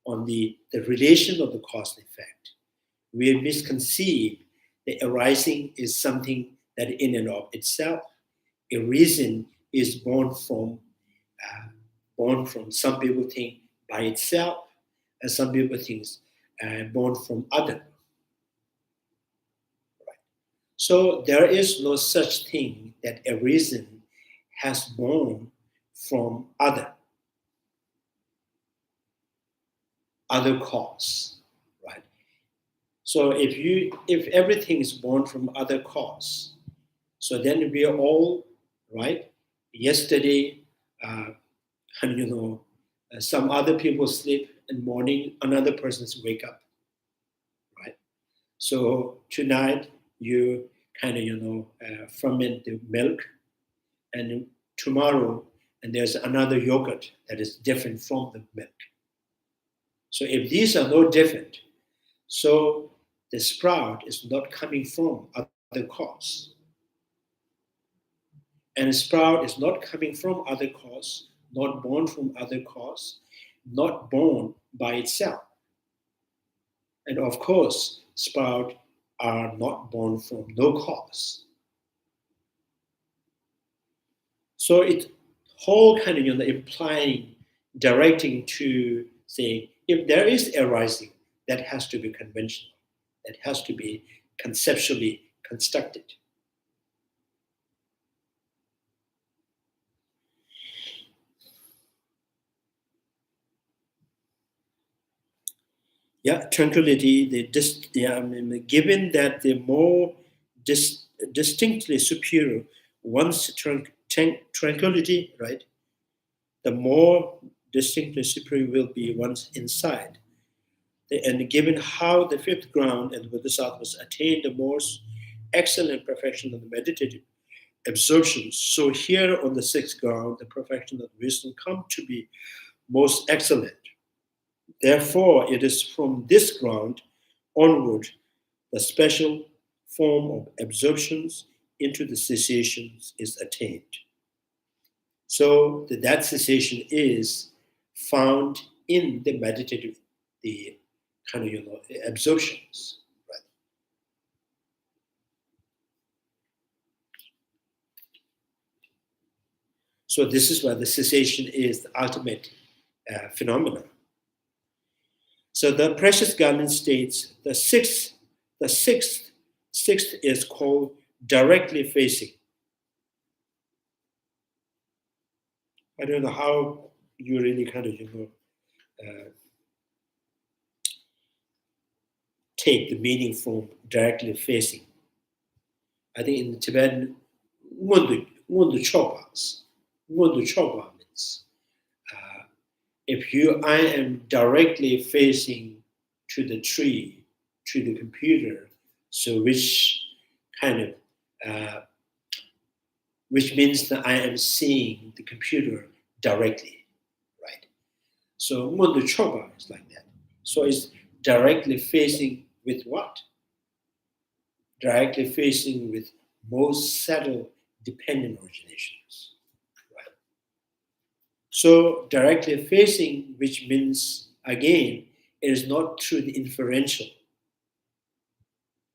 Speaker 4: on the relation of the cause and effect. We misconceive the arising is something that in and of itself. A reason is born from some people think by itself, and some people think born from other. Right. So there is no such thing that a reason has born from other cause, right? So if everything is born from other cause, so then we are all, right? Yesterday, some other people sleep, and morning another person's wake up, right? So tonight you kind of ferment the milk, and tomorrow, and there's another yogurt that is different from the milk. So if these are no different, so the sprout is not coming from other cause. And a sprout is not coming from other cause, not born from other cause, not born by itself. And of course, sprout are not born from no cause. So it whole kind of implying, directing to say, if there is arising, that has to be conventional, that has to be conceptually constructed. Yeah, tranquility. Given that the more distinctly superior one's tranquility, right, the more distinctly superior will be one's inside. And given how the fifth ground and the Bodhisattvas attain the most excellent perfection of the meditative absorption, so here on the sixth ground, the perfection of wisdom come to be most excellent. Therefore, it is from this ground onward the special form of absorptions into the cessations is attained. So that cessation is found in the meditative, the kind of absorptions, right? So this is why the cessation is the ultimate phenomenon. So the precious garland states the sixth is called directly facing. I don't know how you really kind of take the meaning from directly facing. I think in Tibetan, ngundu chopas means I am directly facing to the tree, to the computer, so which means that I am seeing the computer directly, right? So Mundu Chopa is like that. So it's directly facing with what? Directly facing with most subtle dependent originations, right? So directly facing, which means, again, it is not through the inferential.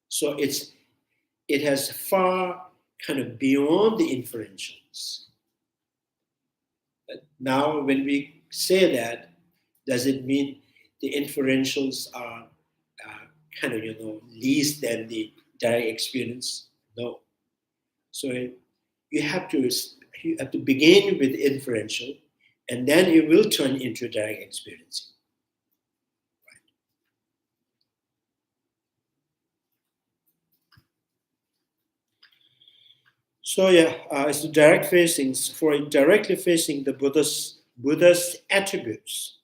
Speaker 4: So it has far kind of beyond the inferentials. But now, when we say that, does it mean the inferentials are kind of least than the direct experience? No. So you have to begin with inferential, and then it will turn into direct experience. So it's direct facing. For directly facing the Buddha's attributes,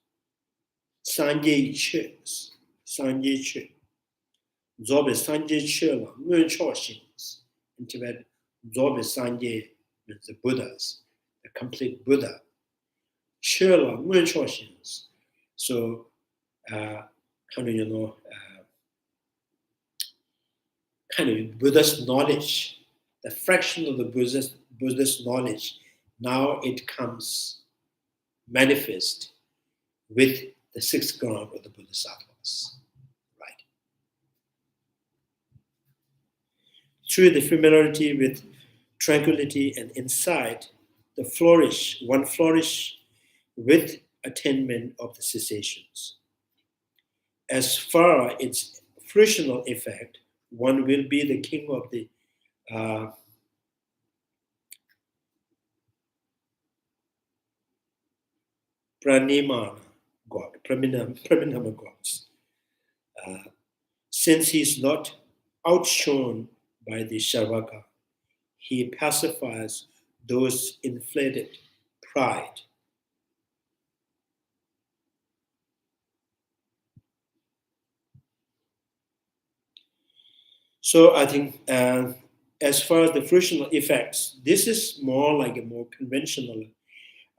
Speaker 4: Sanje Che, Zobe Sanje Che la Ngun Cho Shings. In Tibet, Zobe Sanje means the Buddhas, the complete Buddha. Che la Ngun Cho Shings. So kind of Buddha's knowledge. The fraction of the Buddha's knowledge, now it comes manifest with the sixth ground of the Bodhisattvas, right? Through the familiarity with tranquility and insight, one flourish with attainment of the cessations. As far its fruitional effect, one will be the king of the Pranimana God, Praminama gods. Since he is not outshone by the Sharvaka, he pacifies those inflated pride. So I think as far as the fruitional effects, this is more like a more conventional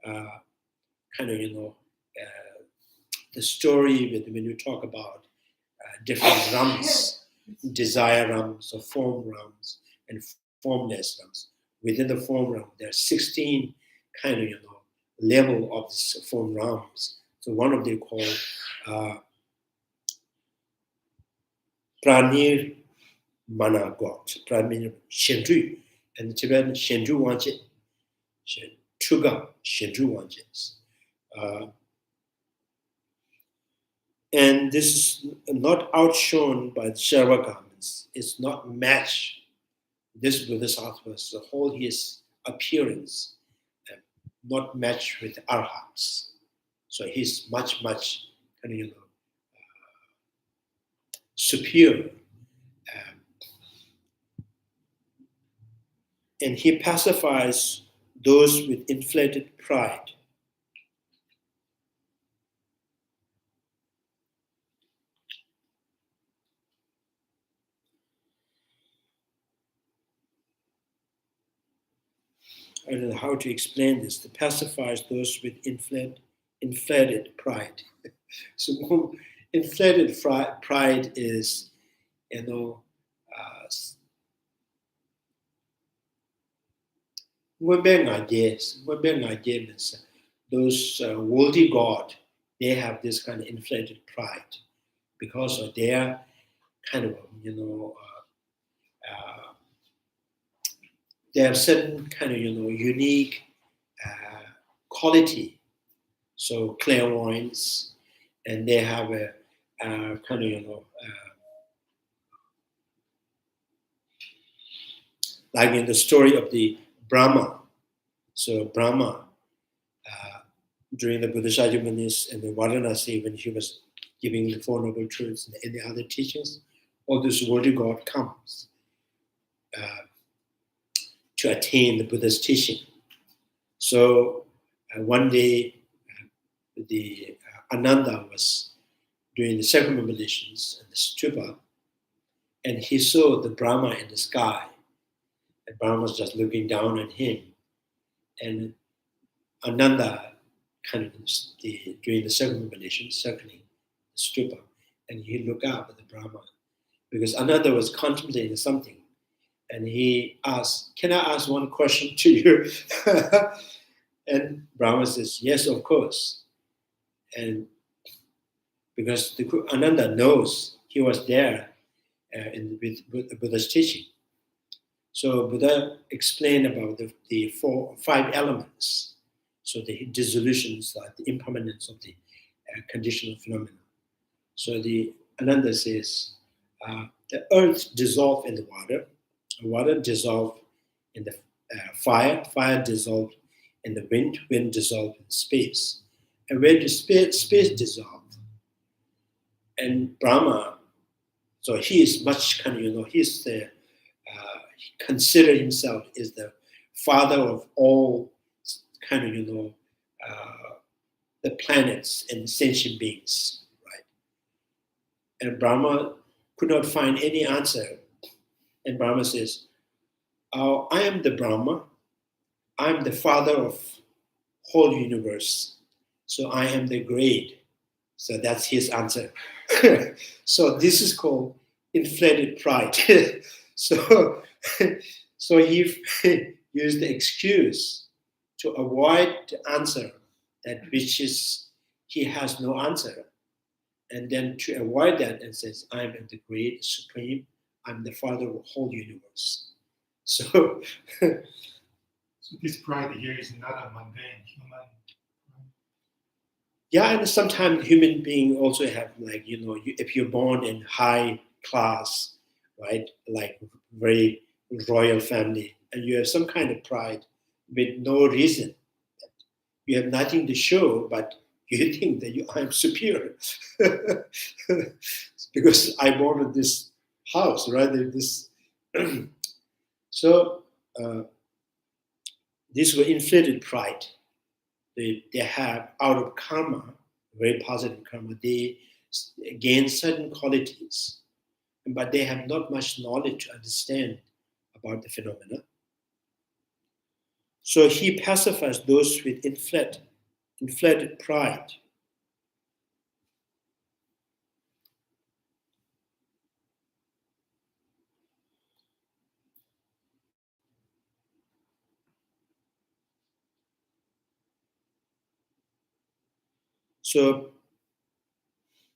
Speaker 4: kind of, the story when you talk about different realms, desire realms or form realms and formless realms. Within the form realm, there are 16 kind of, level of this form realms. So one of them called Pranir Mana God, Pranir Shenju, and the Tibetan Shenju Wanjit, Chuga Shenju Wanjits. And this is not outshone by the Sharvakas. It's not matched. This Bodhisattva's, the whole his appearance, not matched with arhats. So he's much, much kind of, superior. And he pacifies those with inflated pride. I don't know how to explain this. The pacifies those with inflated pride. So inflated pride is, those worldly god, they have this kind of inflated pride because of their kind of, they have certain kind of, unique quality. So clairvoyance, and they have a kind of, like in the story of the Brahma. So Brahma, during the Buddha and the Varanasi, when he was giving the Four Noble Truths and the other teachings, all this worldly God comes to attain the Buddha's teaching. So one day, the Ananda was doing the circumambulations in the stupa, and he saw the Brahma in the sky. And Brahma was just looking down at him. And Ananda kind of doing the circumambulation, circling the stupa, and he looked up at the Brahma because Ananda was contemplating something. And he asked, "Can I ask one question to you?" And Brahma says, "Yes, of course." And because Ananda knows he was there with Buddha's teaching. So Buddha explained about the five elements. So the dissolutions, the impermanence of the conditional phenomena. So the Ananda says, the earth dissolved in the water dissolved in the fire dissolved in the wind dissolved in space. And where the space dissolved, and Brahma, so he is much kind of, he's the, he considered himself as the father of all kind of, the planets and sentient beings, right? And Brahma could not find any answer. And Brahma says, "Oh, I am the Brahma. I am the father of whole universe. So I am the great." So that's his answer. So this is called inflated pride. So he used the excuse to avoid the answer that which is he has no answer, and then to avoid that and says, "I am the great supreme. I'm the father of the whole universe." So,
Speaker 2: So this pride here is not a mundane human.
Speaker 4: yeah, and sometimes human beings also have, like, if you're born in high class, right, like very royal family, and you have some kind of pride with no reason. You have nothing to show, but you think that I am superior because I bought this house, right? This, so these were inflated pride. They have out of karma, very positive karma. They gain certain qualities, but they have not much knowledge to understand about the phenomena. So he pacifies those with inflated pride. So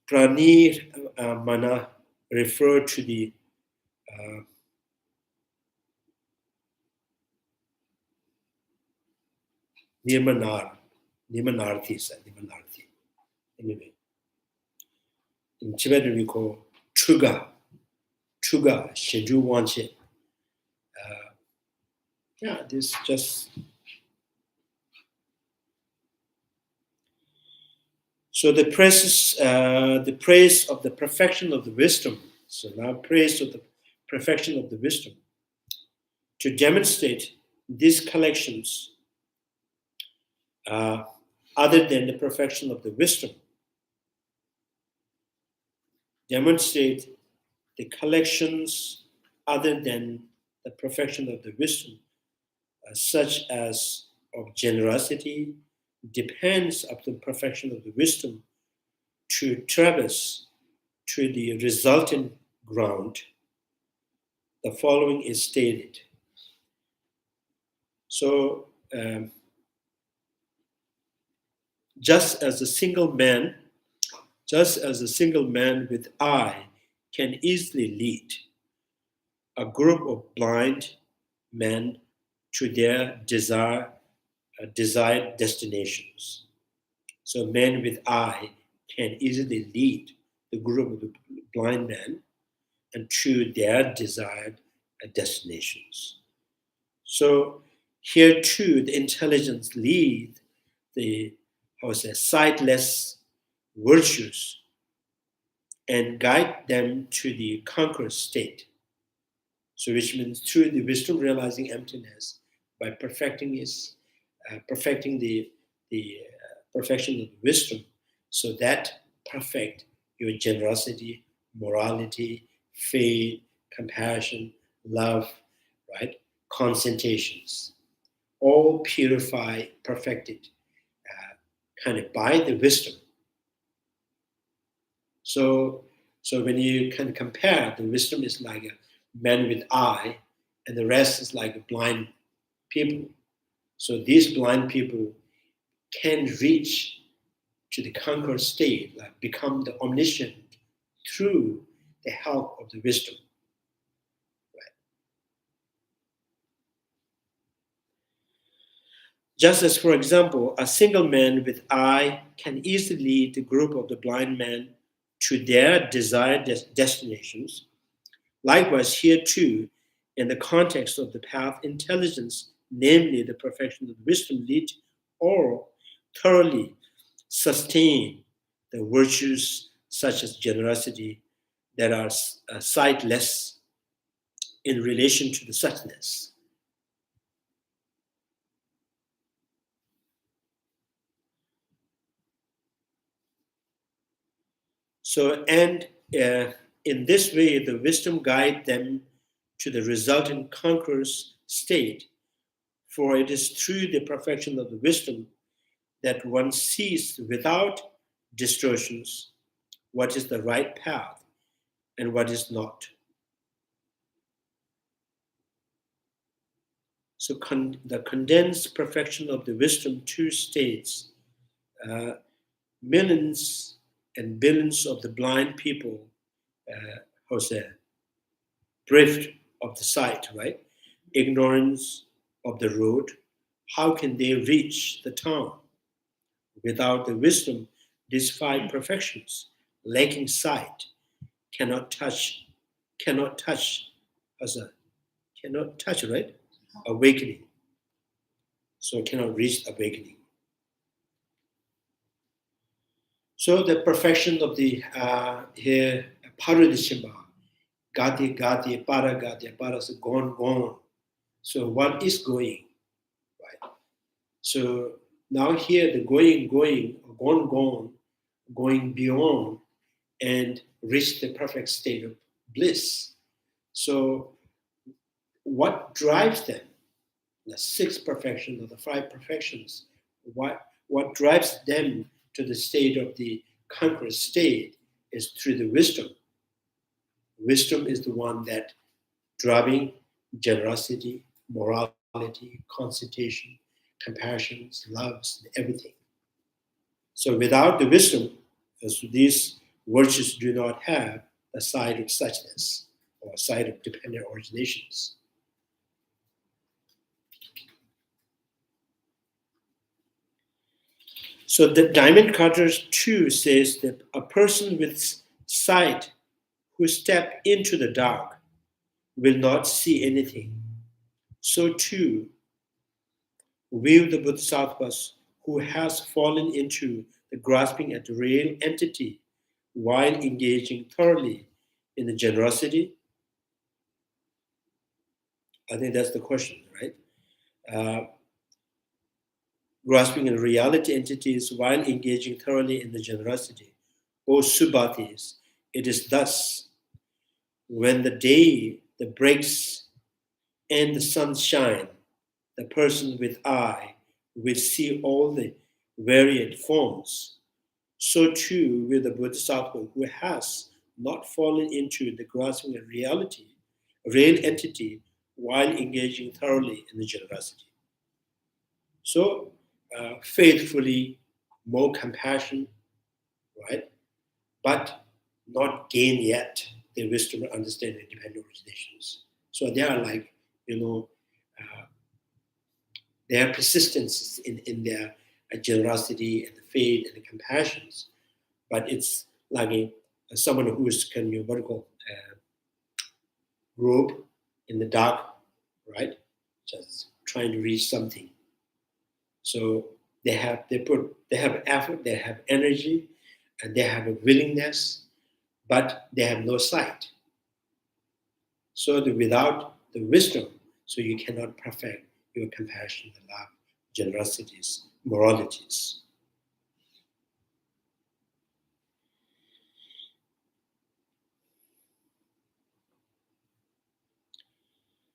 Speaker 4: prani mana refer to the Nirmanarthi. Anyway, in Tibetan we call Chuga, Shenju Wanche. Yeah, this just. So the praise of the perfection of the wisdom. So now praise of the perfection of the wisdom. To demonstrate these collections other than the perfection of the wisdom. Demonstrate the collections other than the perfection of the wisdom, such as of generosity, depends upon the perfection of the wisdom to traverse to the resultant ground. The following is stated. So, just as a single man with eye can easily lead a group of blind men to their desired destinations. So men with eye can easily lead the group of the blind men and to their desired destinations. So here too, the intelligence lead the sightless virtues and guide them to the conquered state. So which means through the wisdom realizing emptiness, by perfecting the perfection of the wisdom, so that perfect your generosity, morality, faith, compassion, love, right? Concentrations, all purified, perfected, kind of by the wisdom. So when you can compare, the wisdom is like a man with eye, and the rest is like a blind people. So these blind people can reach to the conquered state, like become the omniscient through the help of the wisdom. Right? Just as, for example, a single man with eye can easily lead the group of the blind men to their desired destinations. Likewise, here too, in the context of the path, intelligence, namely the perfection of wisdom, lead or thoroughly sustain the virtues such as generosity that are sightless in relation to the suchness. So, and in this way, the wisdom guide them to the resultant conqueror's state, for it is through the perfection of the wisdom that one sees without distortions what is the right path and what is not. So the condensed perfection of the wisdom two states, millions and billions of the blind people, drift of the sight, right? Ignorance of the road. How can they reach the town? Without the wisdom, these five perfections, lacking sight, cannot touch, right? Awakening. So cannot reach awakening. So the perfection of the here paradishima, gati, gati, para, so gone. So what is going, right? So now here the going, gone, going beyond and reach the perfect state of bliss. So what drives them? The 6 perfections or the 5 perfections, what drives them to the state of the concrete state is through the wisdom. Wisdom is the one that driving generosity, morality, concentration, compassion, loves, everything. So without the wisdom, as these virtues do not have a side of suchness or a side of dependent originations. So the Diamond Cutters 2 says that a person with sight who step into the dark will not see anything. So too, will the Bodhisattvas who has fallen into the grasping at the real entity while engaging thoroughly in the generosity. I think that's the question, right? Grasping in reality entities while engaging thoroughly in the generosity. O Subhatis, it is thus when the day that breaks and the sun shine, the person with eye will see all the varied forms. So too will the Bodhisattva who has not fallen into the grasping of reality, real entity, while engaging thoroughly in the generosity. So faithfully, more compassion, right? But not gain yet the wisdom and understanding of dependent originations. So they are like, their persistence in their generosity and the faith and the compassions, but it's like someone who is kind of vertical rope in the dark, right? Just trying to reach something. So they have effort, they have energy, and they have a willingness, but they have no sight. So without the wisdom, so you cannot perfect your compassion, the love, generosities, moralities.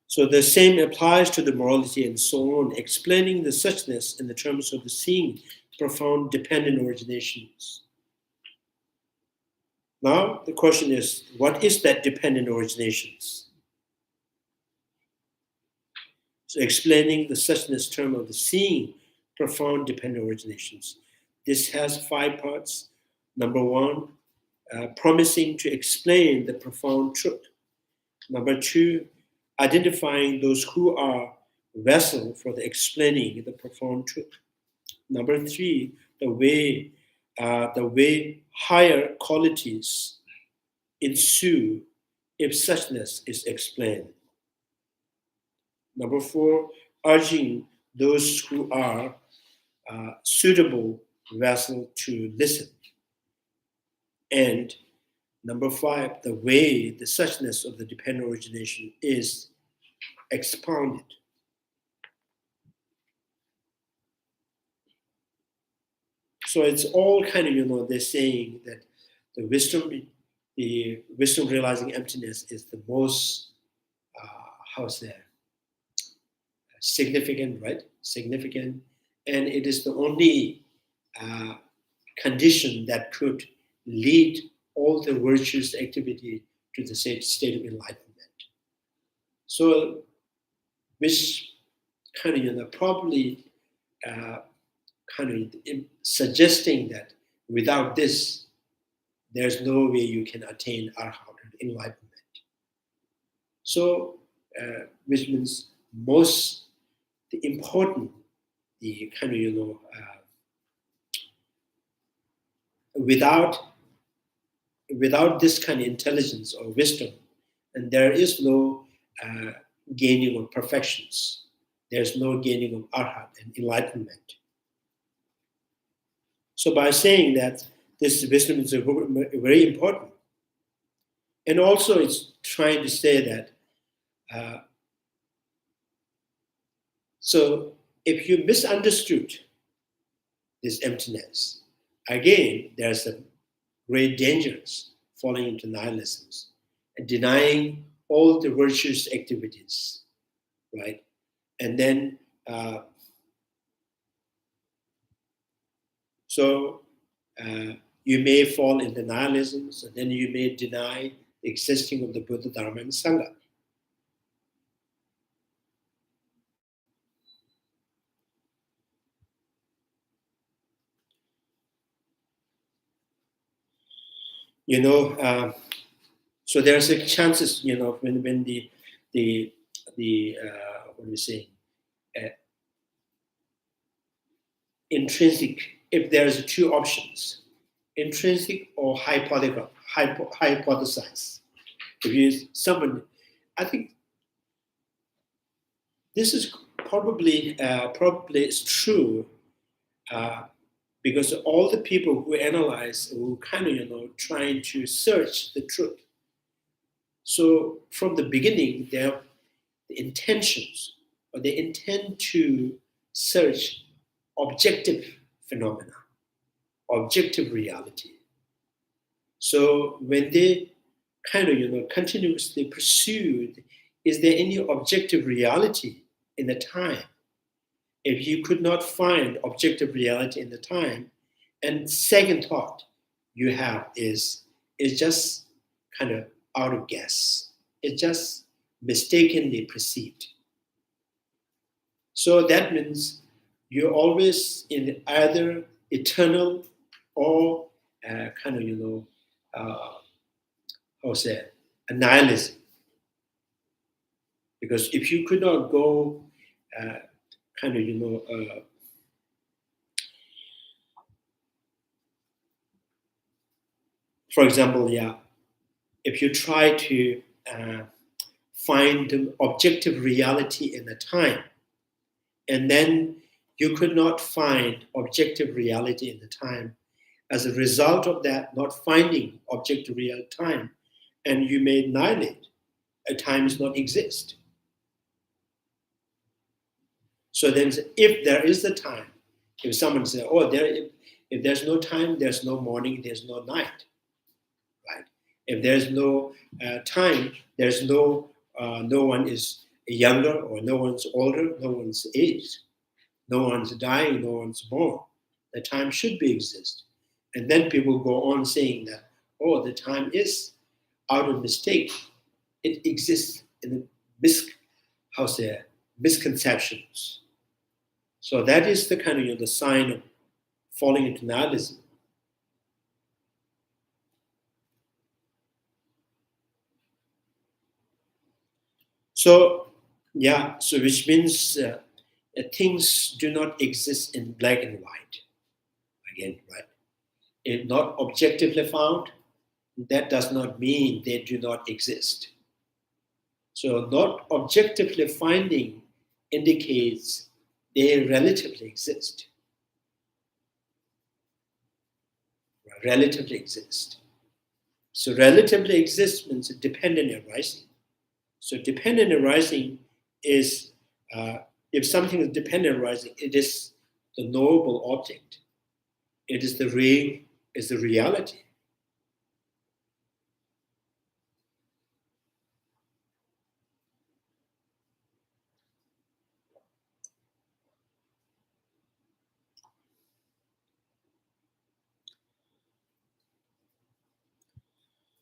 Speaker 4: So the same applies to the morality and so on, explaining the suchness in the terms of the seeing profound dependent originations. Now the question is, what is that dependent originations? So explaining the suchness term of the seeing profound dependent originations. This has 5 parts. Number 1, promising to explain the profound truth. Number 2, identifying those who are vessel for the explaining the profound truth. Number 3, the way higher qualities ensue if suchness is explained. Number 4, urging those who are suitable vessel to listen. And number 5, the way the suchness of the dependent origination is expounded. So it's all kind of, they're saying that the wisdom realizing emptiness is the most, significant, right? Significant. And it is the only condition that could lead all the virtuous activity to the state of enlightenment. So, which kind of probably suggesting that without this, there's no way you can attain arhat, enlightenment. So, which means most the important, the without this kind of intelligence or wisdom, and there is no gaining of perfections. There's no gaining of arhat and enlightenment. So by saying that this wisdom is very important. And also it's trying to say that, so if you misunderstood this emptiness, again, there's a great dangers falling into nihilisms and denying all the virtuous activities, right? And then, you may fall into nihilisms, and then you may deny the existing of the Buddha, Dharma, and Sangha. So there's a chances, when the what do we say, intrinsic, if there's two options, intrinsic or hypothesize. If someone, I think this is probably is true, because all the people who analyze, who kind of trying to search the truth. So from the beginning, they have the intentions, or they intend to search objective phenomena, objective reality. So when they kind of continuously pursue, is there any objective reality in the time? If you could not find objective reality in the time, and second thought you have is just kind of out of guess. It's just mistakenly perceived. So that means you're always in either eternal or nihilism. Because if you could not go for example, if you try to find the objective reality in the time, and then you could not find objective reality in the time, as a result of that, not finding objective real time, and you may annihilate, a time does not exist. So then, if there is the time, if someone says, if there's no time, there's no morning, there's no night, right? If there's no time, there's no one is younger, or no one's older, no one's aged, no one's dying, no one's born. The time should be exist. And then people go on saying that, the time is out of mistake. It exists in the misconceptions. So that is the kind of the sign of falling into nihilism. So which means things do not exist in black and white. Again, right? If not objectively found, that does not mean they do not exist. So not objectively finding indicates they relatively exist. Relatively exist. So relatively exist means dependent arising. So dependent arising is, if something is dependent arising, it is the knowable object. It is the real, is the reality.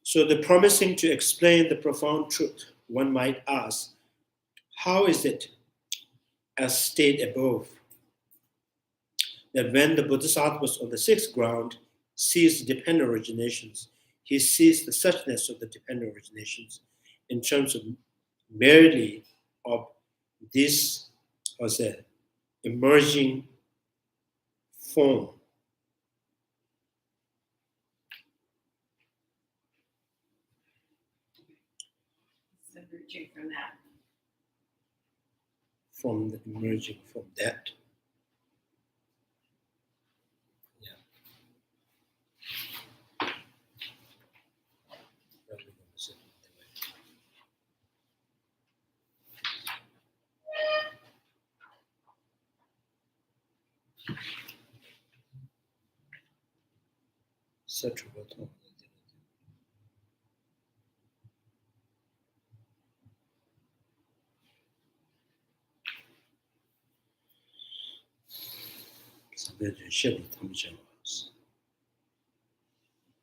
Speaker 4: So the promising to explain the profound truth, one might ask, how is it, as stated above, that when the Bodhisattvas of the sixth ground sees the dependent originations, he sees the suchness of the dependent originations in terms of merely of this, emerging form.
Speaker 3: Emerging from that.
Speaker 4: From the emerging from that. Yeah. Sattva.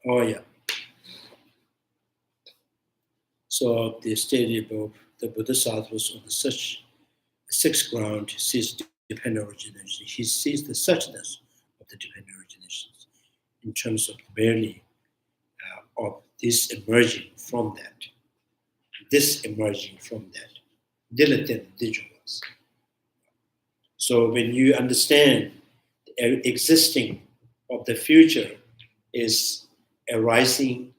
Speaker 4: Oh yeah. So the state of the Bodhisattvas on the such sixth ground sees dependent origination. He sees the suchness of the dependent originations in terms of merely of this emerging from that, dilatant individuals. So when you understand the existing of the future is arising,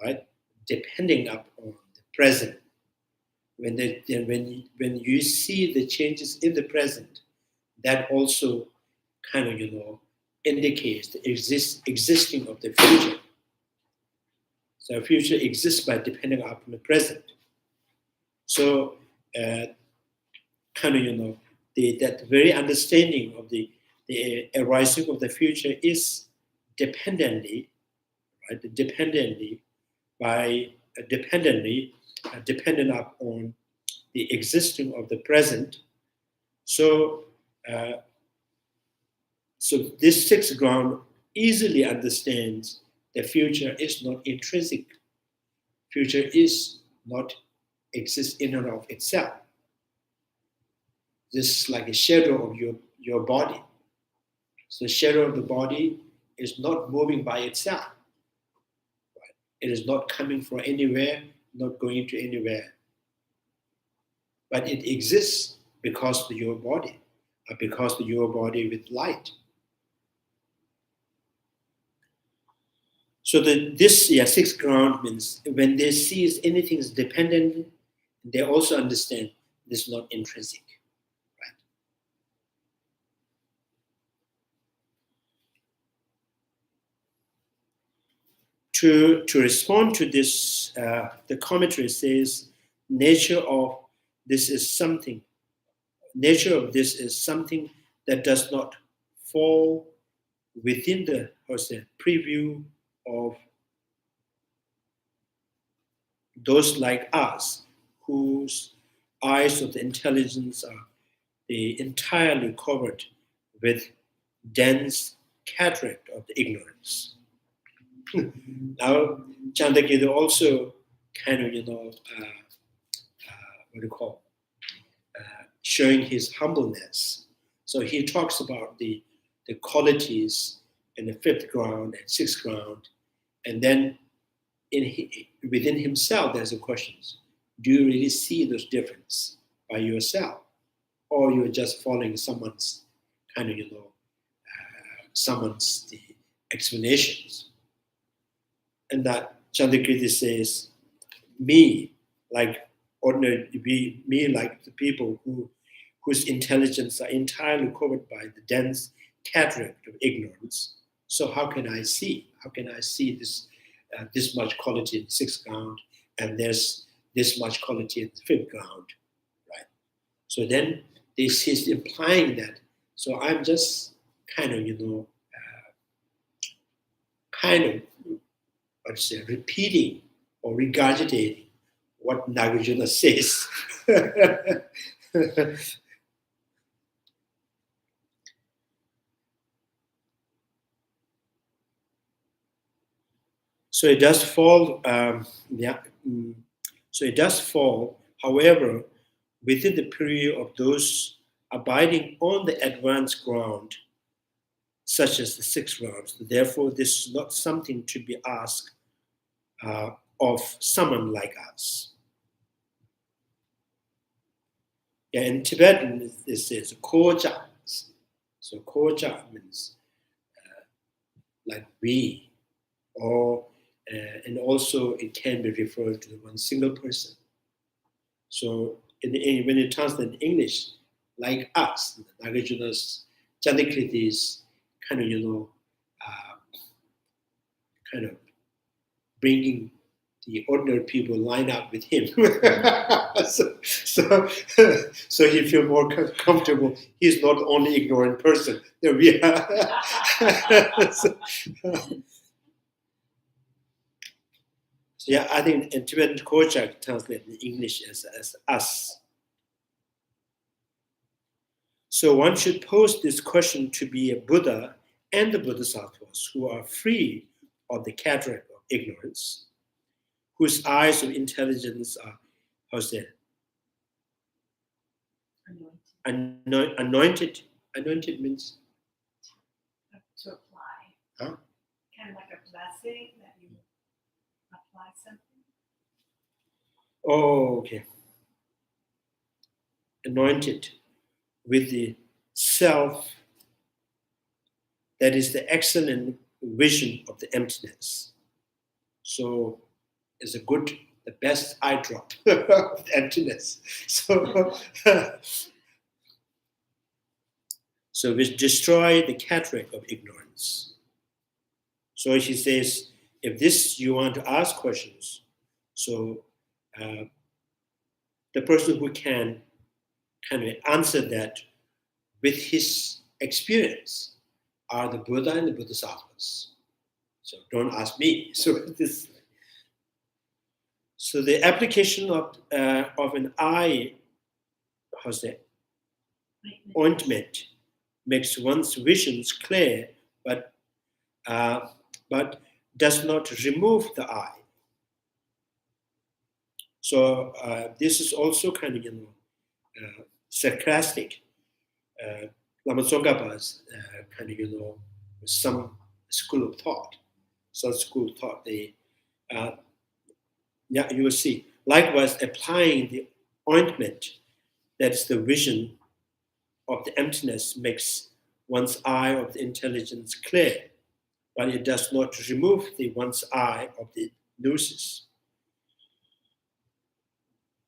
Speaker 4: right, depending upon the present. When you see the changes in the present, that also kind of indicates the existing of the future. So the future exists by depending upon the present. So that very understanding of the arising of the future is dependent upon the existing of the present. So this sixth ground easily understands the future is not intrinsic. Future is not exist in and of itself. This is like a shadow of your body. So the shadow of the body is not moving by itself. Right? It is not coming from anywhere, not going to anywhere. But it exists because of your body, or because of your body with light. So this sixth ground means when they see anything is dependent, they also understand this is not intrinsic. Right? To respond to this, the commentary says, nature of this is something that does not fall within the preview of those like us, whose eyes of the intelligence are entirely covered with dense cataract of the ignorance. Now, Chandrakirti also kind of, showing his humbleness. So he talks about the qualities in the fifth ground and sixth ground, and then within himself there's a question: do you really see those differences by yourself, or you're just following someone's someone's the explanations? And that Chandrakirti says, me like the people whose intelligence are entirely covered by the dense cataract of ignorance. So how can I see? How can I see this much quality in the sixth ground, and there's this much quality in the fifth ground, right? So then this is implying that. So I'm just repeating or regurgitating what Nagarjuna says. So it does fall. So it does fall. However, within the period of those abiding on the advanced ground, such as the sixth grounds. Therefore, this is not something to be asked of someone like us. Yeah, in Tibetan, this is koja. So koja means like we, or and also it can be referred to one single person. So when you translate in English, like us, Nagarjuna's, Chandrakirti's kind of bringing the ordinary people line up with him. so he feels more comfortable. He's not the only ignorant person that we are. So yeah, I think in Tibetan culture translated in English as us. So one should pose this question to be a Buddha and the Bodhisattvas who are free of the cataract of ignorance, whose eyes of intelligence are, how's that? Anointed. Anointed means?
Speaker 3: To apply.
Speaker 4: Huh?
Speaker 3: Kind of like a blessing that you apply something.
Speaker 4: Oh, okay. Anointed with the self that is the excellent vision of the emptiness. So it's the best eye drop of the emptiness. So, so we destroy the cataract of ignorance. So she says, if this you want to ask questions, so the person who can kind of answer that with his experience are the Buddha and the Bodhisattvas. So don't ask me. So the application of an eye, how's that, ointment makes one's visions clear, but does not remove the eye. So this is also kind of sarcastic. Lama Tsongkaphas kind of some school of thought. Some school of thought they you will see. Likewise, applying the ointment, that's the vision of the emptiness, makes one's eye of the intelligence clear, but it does not remove one's eye of the gnosis.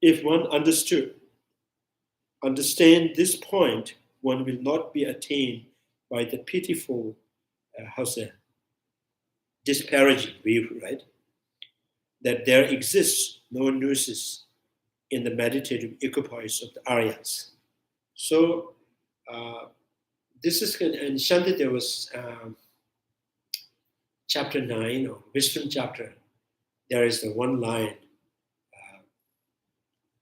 Speaker 4: If one understand this point, one will not be attained by the pitiful, disparaging view, right? That there exists no gnosis in the meditative equipoise of the Aryas. So this is, and Shanti, there was chapter 9, or wisdom chapter, there is the one line.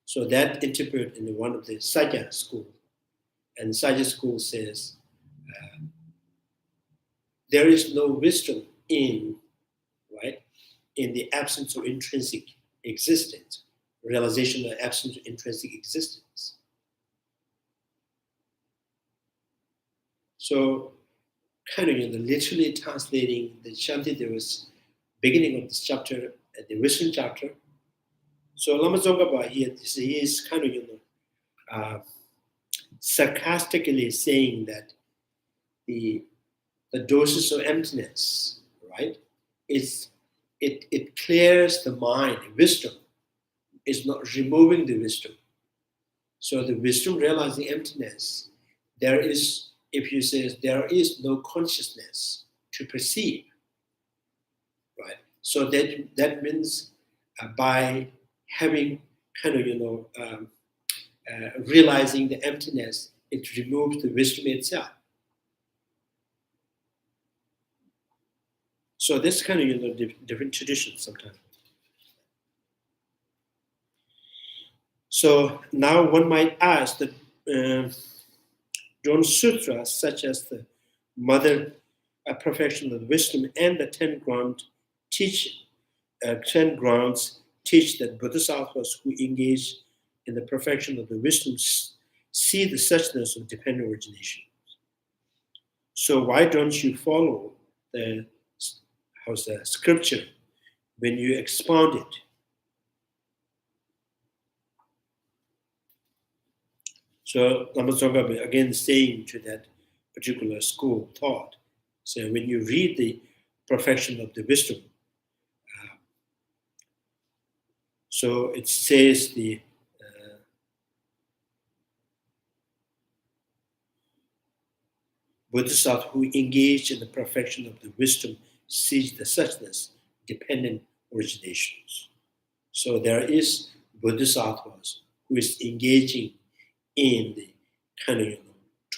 Speaker 4: So that interpreted in one of the Sajja school. And Sajja school says, there is no wisdom in the absence of intrinsic existence, realization of absence of intrinsic existence. So kind of literally translating the Shanti, there was beginning of this chapter, the wisdom chapter. So Lama Tsongkapha, he is kind of sarcastically saying that the doses of emptiness, right, it clears the mind. Wisdom is not removing the wisdom. So the wisdom realizing emptiness, there is, if you say, there is no consciousness to perceive, right? So that means by having kind of realizing the emptiness, it removes the wisdom itself. So this kind of different traditions sometimes. So now one might ask that don't sutras such as the Mother Perfection of Wisdom and the 10 grounds teach that Bodhisattvas who engage in the perfection of the wisdom see the suchness of dependent origination. So why don't you follow the scripture when you expound it? So Lama Tsongkapha again saying to that particular school of thought, so when you read the perfection of the wisdom, so it says the Bodhisattva who engage in the perfection of the wisdom sees the suchness, dependent originations. So there is Bodhisattvas who is engaging in the kind of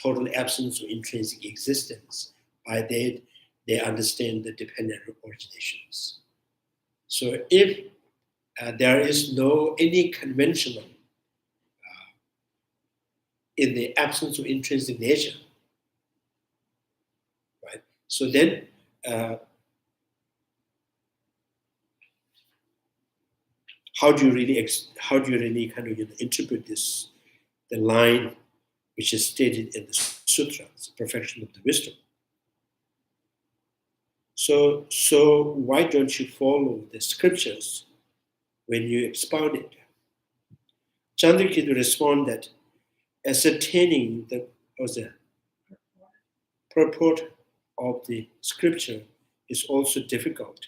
Speaker 4: total absence of intrinsic existence. By that, they understand the dependent originations. So if there is no any conventional in the absence of intrinsic nature, right? So then, how do you really kind of interpret this, the line which is stated in the Sutras, perfection of the wisdom? So why don't you follow the scriptures when you expound it? Chandrakirti respond that ascertaining the purport of the scripture is also difficult.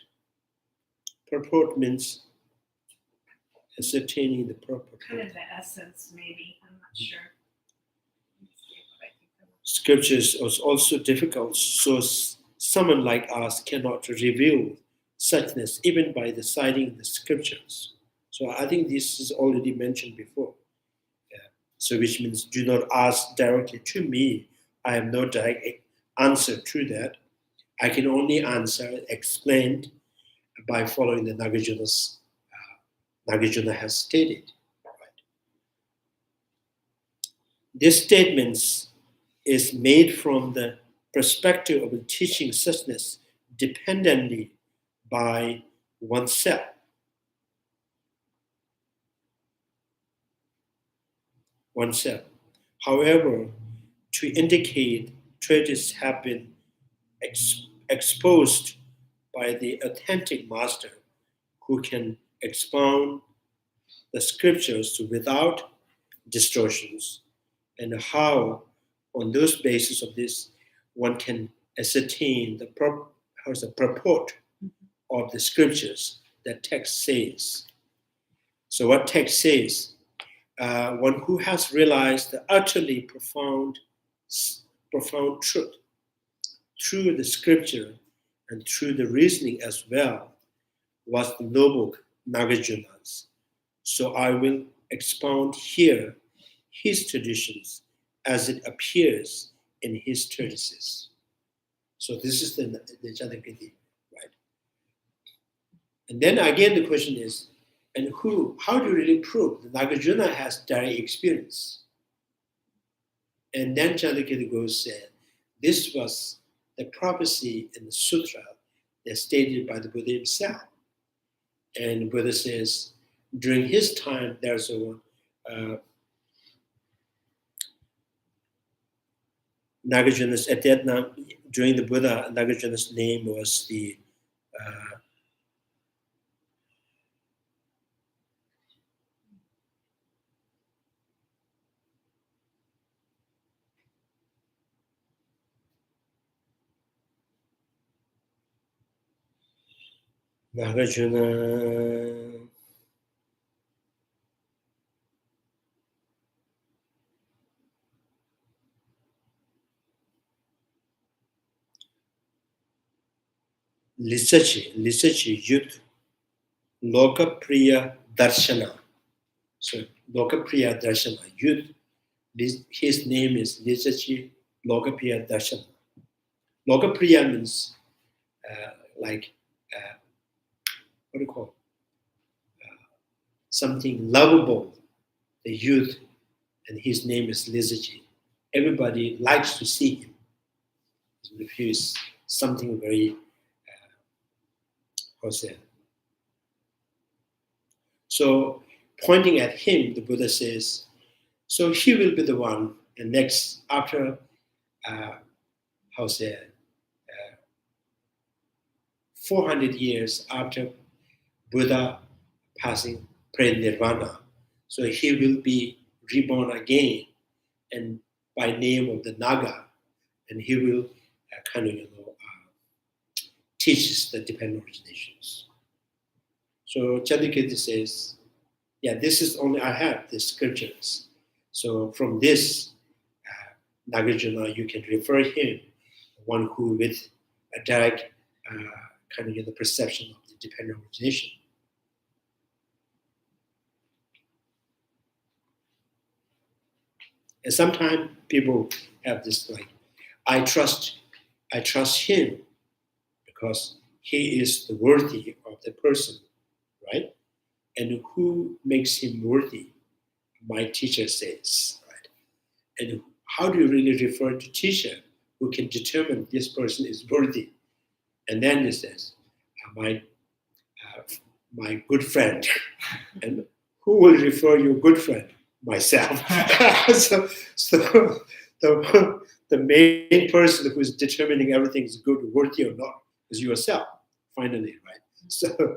Speaker 4: Purport means ascertaining the purport.
Speaker 3: Kind of the essence, maybe. I'm not sure. Let me see what I can come up
Speaker 4: Scriptures is also difficult, so someone like us cannot reveal suchness even by the citing the scriptures. So I think this is already mentioned before. So which means do not ask directly to me. I have no direct answer to that. I can only answer explained by following the Nagarjuna's Nagarjuna has stated. Right? This statement is made from the perspective of teaching suchness dependently by oneself. However, to indicate treatises have been exposed by the authentic master who can expound the scriptures without distortions, and how, on those basis of this, one can ascertain the purport of the scriptures that text says. So what text says? One who has realized the utterly profound truth through the scripture and through the reasoning as well was the noble Nagarjuna's. So I will expound here his traditions as it appears in his treatises. So this is the Chandrakirti, right? And then again the question is, and how do you really prove that Nagarjuna has direct experience? And then Chandrakirti goes said, this was the prophecy in the sutra that's stated by the Buddha himself. And the Buddha says, during his time, there's a Nagarjuna's, at that time, during the Buddha, Nagarjuna's name was the Nagarjuna. Lisachi Yud Lokapriya Darshana. So Lokapriya Darshana Yud. His name is Lisachi Lokapriya Darshana. Lokapriya means what do you call something lovable, the youth, and his name is Lisachi. Everybody likes to see him. He is something very, So pointing at him, the Buddha says, so he will be the one, and next, after, 400 years after Buddha passing pre-nirvana, so he will be reborn again, and by name of the Naga, and he will teaches the dependent originations. So Chandrakirti says, yeah, this is only, I have the scriptures. So from this, Nagarjuna, you can refer him, one who with a direct the perception of the dependent origination. And sometimes people have this like, I trust him because he is the worthy of the person, right? and who makes him worthy? My teacher says, right? And how do you really refer to teacher who can determine this person is worthy? And then he says, my good friend. And who will refer your good friend? Myself. so the main person who is determining everything is good, worthy or not is yourself, finally, right? So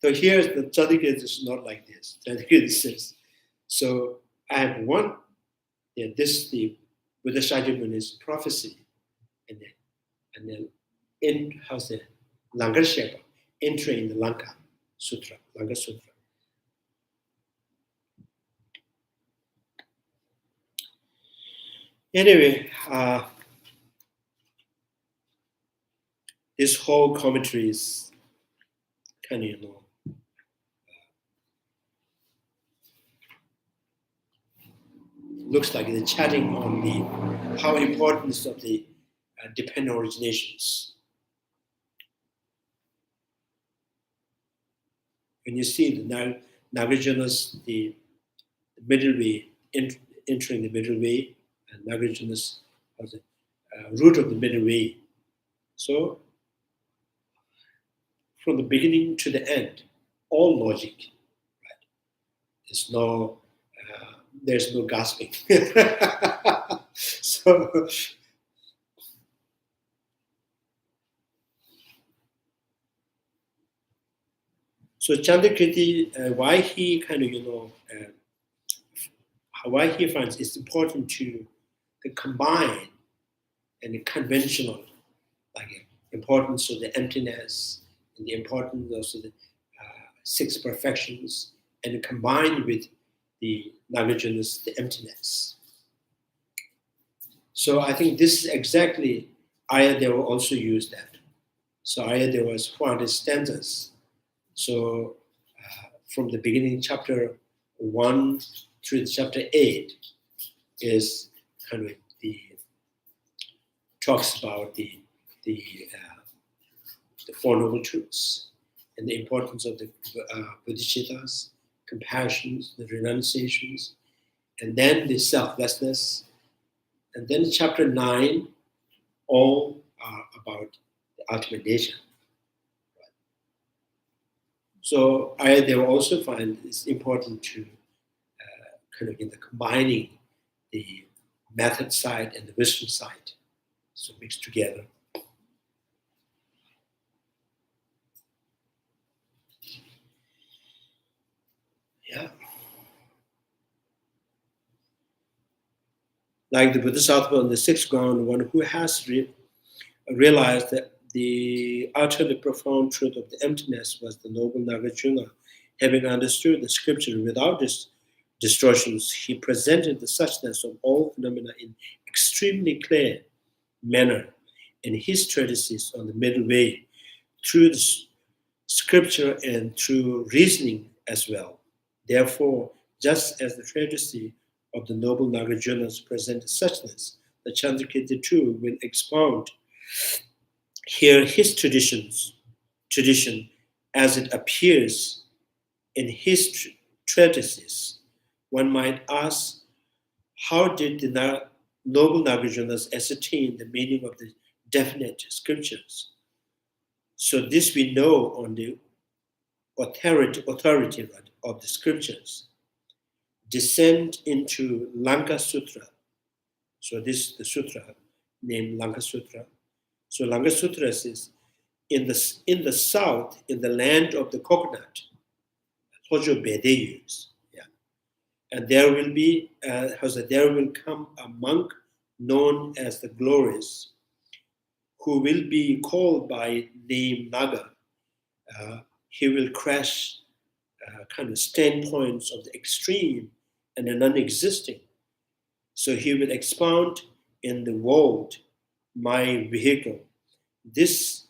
Speaker 4: here the Chandrakirti is not like this. Chandrakirti says, so I have one, the Buddha Muni's prophecy, and then in how's the Lanka Shepa, entry in the Lanka Sutra, Lanka Sutra. Anyway, this whole commentary is kind of, looks like the chatting on the how importance of the dependent originations. When you see the Nagarjuna's, the middle way, entering the middle way, and Nagarjuna's was the root of the middle way. So, from the beginning to the end, all logic, right? There's no gasping. So Chandrakirti, why he kind of, why he finds it's important to combine and the conventional, like importance of the emptiness and the importance of the six perfections, and combined with the Nagarjuna's, the emptiness. So I think this is exactly, Ayadeva also used that. So Ayadeva was 400 stanzas. So from the beginning, chapter 1 through chapter 8 is kind of talks about the Four Noble Truths and the importance of the bodhisattvas, compassions, the renunciations, and then the selflessness. And then chapter 9, all are about the ultimate nature. So they will also find it's important to kind of in the combining the method side and the wisdom side, so mixed together. Yeah. Like the Bodhisattva on the sixth ground, one who has realized that the utterly profound truth of the emptiness was the noble Nagarjuna. Having understood the scripture without distortions, he presented the suchness of all phenomena in extremely clear manner in his treatises on the middle way, through the scripture and through reasoning as well. Therefore, just as the treatise of the noble Nagarjunas present suchness, the Chandrakirti too will expound here his tradition as it appears in his treatises. One might ask, how did the noble Nagarjunas ascertain the meaning of the definite scriptures? So this we know on the authority of the scriptures. Descend into Lanka Sutra. So this is the sutra named Lanka Sutra. So Lanka Sutra is in the south, in the land of the coconut. Hojo Bede use. Yeah. And there will be there will come a monk known as the Glorious, who will be called by name Naga. He will crash kind of standpoints of the extreme and the non-existing. So he will expound in the world, my vehicle, this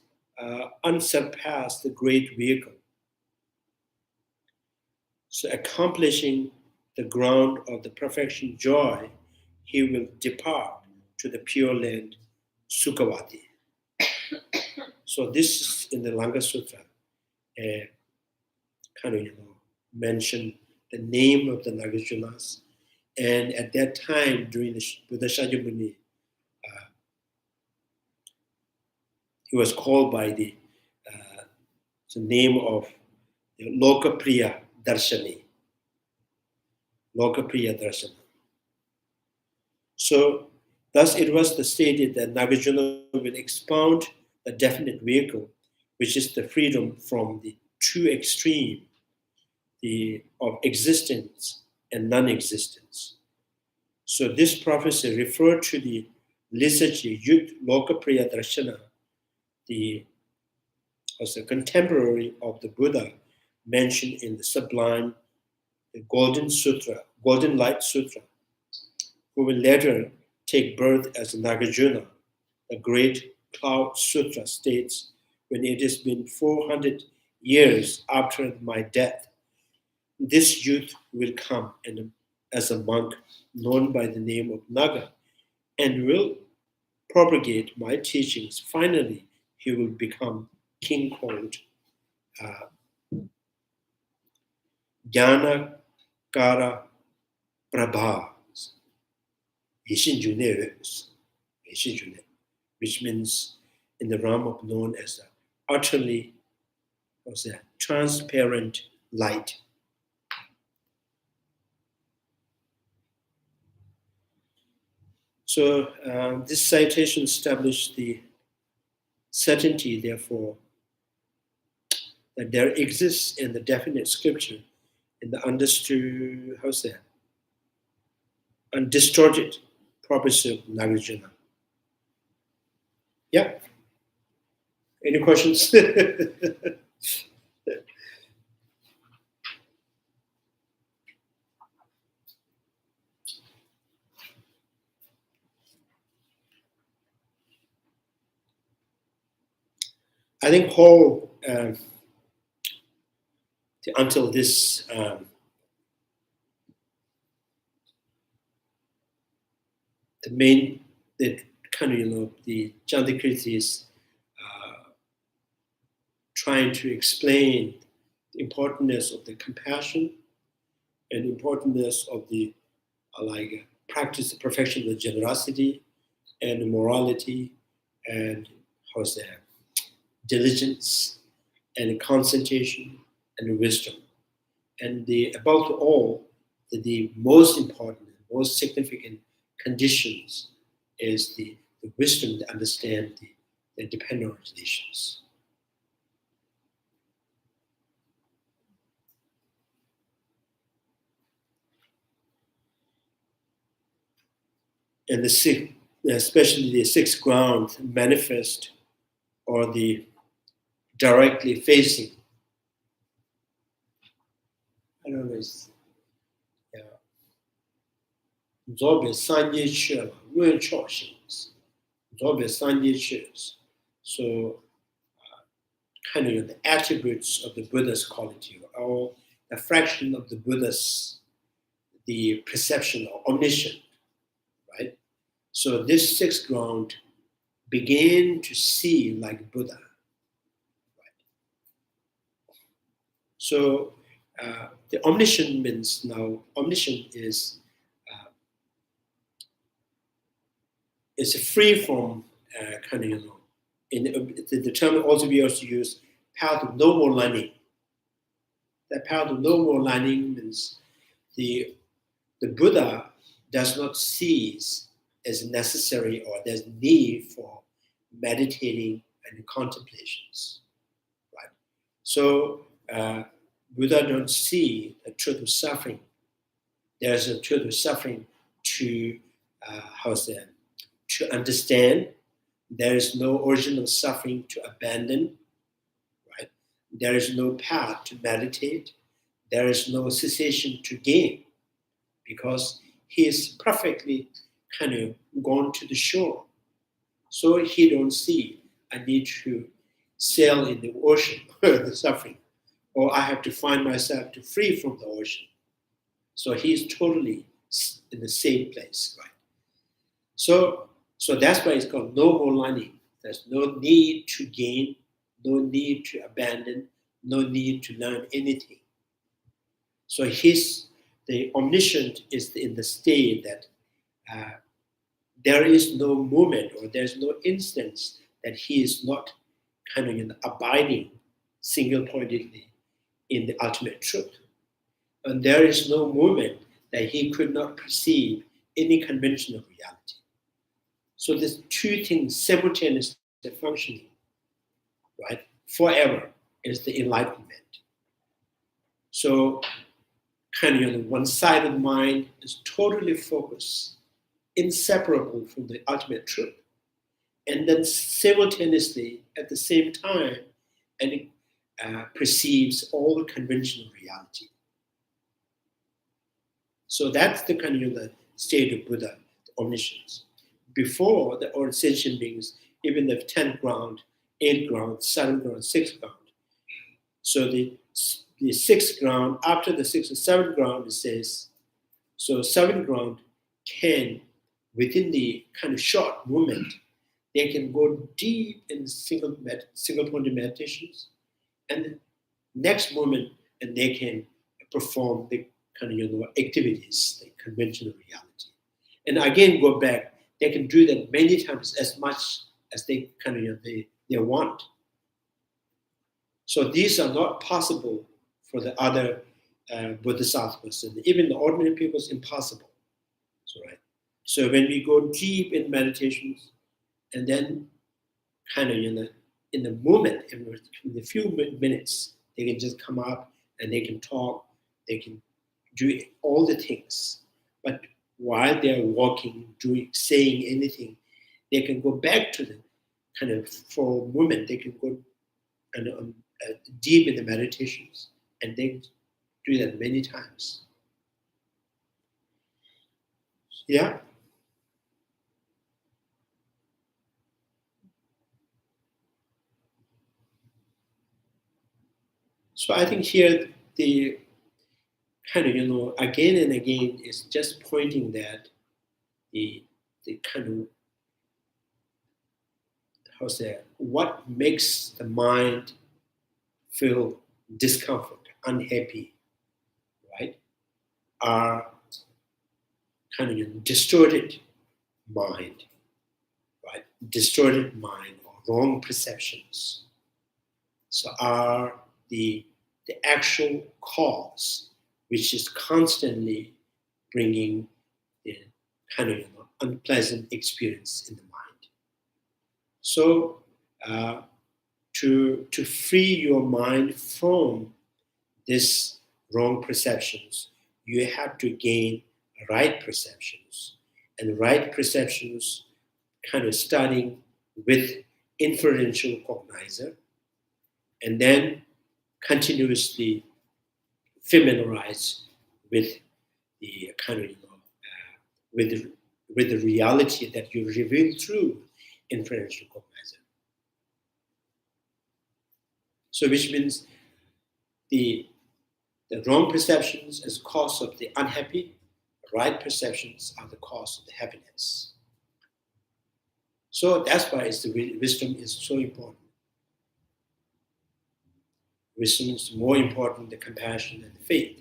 Speaker 4: unsurpassed great vehicle. So accomplishing the ground of the perfection joy, he will depart to the pure land, Sukhavati. So this is in the Lanka Sutra, kind of, mentioned the name of the Nagarjunas. And at that time, during the Buddha Shakyamuni, he was called by the name of the Lokapriya Darshani. Lokapriya Darshana. So, thus it was stated that Nagarjuna will expound the definite vehicle, which is the freedom from the two extreme of existence and non-existence. So this prophecy referred to the liturgy Yud Lokapriya Darshana, as a contemporary of the Buddha mentioned in the sublime, the Golden Sutra, Golden Light Sutra, who will later take birth as Nagarjuna. The Great Cloud Sutra states, when it has been 400 years after my death, this youth will come as a monk known by the name of Naga and will propagate my teachings. Finally, he will become king called Jnana Kara Prabha, which means in the realm of known as the utterly transparent light. So this citation established the certainty, therefore, that there exists in the definite scripture, in the understood, undistorted prophecy of Nagarjuna. Yeah. Any questions? I think Paul, until this the Chandrakirti is trying to explain the importance of the compassion and importance of the practice, the perfection of the generosity and the morality and diligence and concentration and wisdom. And above all, the most important, most significant conditions is the wisdom to understand the dependent relations. And especially the sixth ground, manifest or the directly facing. I don't know. So, the attributes of the Buddha's quality, or a fraction of the Buddha's, the perception or omniscient, right? So this sixth ground began to see like Buddha. Right? So the omniscient means now, omniscient is free from in the term also we also use path of no more learning. That path of no more learning means the Buddha does not cease as necessary or there's need for meditating and contemplations, right? So Buddha don't see the truth of suffering. There's a truth of suffering to to understand. There is no original suffering to abandon, right? There is no path to meditate. There is no cessation to gain, because he is perfectly gone to the shore. So he don't see I need to sail in the ocean, the suffering, or I have to find myself to free from the ocean. So he's totally in the same place, right? So that's why it's called no more learning. There's no need to gain, no need to abandon, no need to learn anything. So the omniscient is in the state that there is no moment or there's no instance that he is not kind of abiding single-pointedly in the ultimate truth. And there is no moment that he could not perceive any conventional reality. So there's two things simultaneously functioning, right? Forever is the enlightenment. So kind of one-sided mind is totally focused, inseparable from the ultimate truth. And then simultaneously, at the same time, and it perceives all the conventional reality. So that's the kind of the state of Buddha, the omniscience. Before the or sentient beings, even the 10th ground, 8th ground, 7th ground, 6th ground. So the 6th ground, after the 6th and 7th ground, it says, so 7th ground can, within the kind of short movement, they can go deep in single-pointed meditations, and the next moment, and they can perform the kind of activities, like conventional reality, and again go back. They can do that many times, as much as they kind of they want. So these are not possible for the other Bodhisattvas, and even the ordinary people is impossible. So right. So when we go deep in meditations, and then kind of in the moment, in the few minutes, they can just come up and they can talk, they can do all the things. But while they're walking, doing, saying anything, they can go back to the kind of, for a moment, they can go and deep in the meditations, and they do that many times. Yeah. So I think here the kind of again and again is just pointing that the kind of what makes the mind feel discomfort, unhappy, right, are kind of distorted mind, right? Distorted mind or wrong perceptions. So are the actual cause, which is constantly bringing the kind of unpleasant experience in the mind. So to free your mind from this wrong perceptions, you have to gain right perceptions, and right perceptions kind of starting with inferential cognizer, and then continuously familiarize with the kind of with the reality that you reveal through inferential cognizer. So, which means the wrong perceptions is cause of the unhappy, right perceptions are the cause of the happiness. So that's why the wisdom is so important. Wisdom is more important than compassion and faith.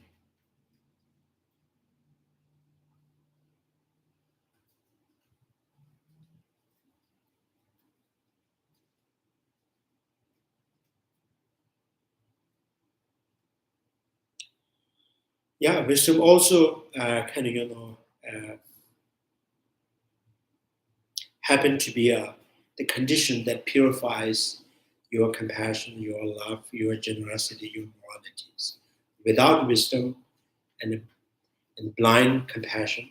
Speaker 4: Yeah, wisdom also kind of happen to be the condition that purifies your compassion, your love, your generosity, your moralities. Without wisdom and blind compassion,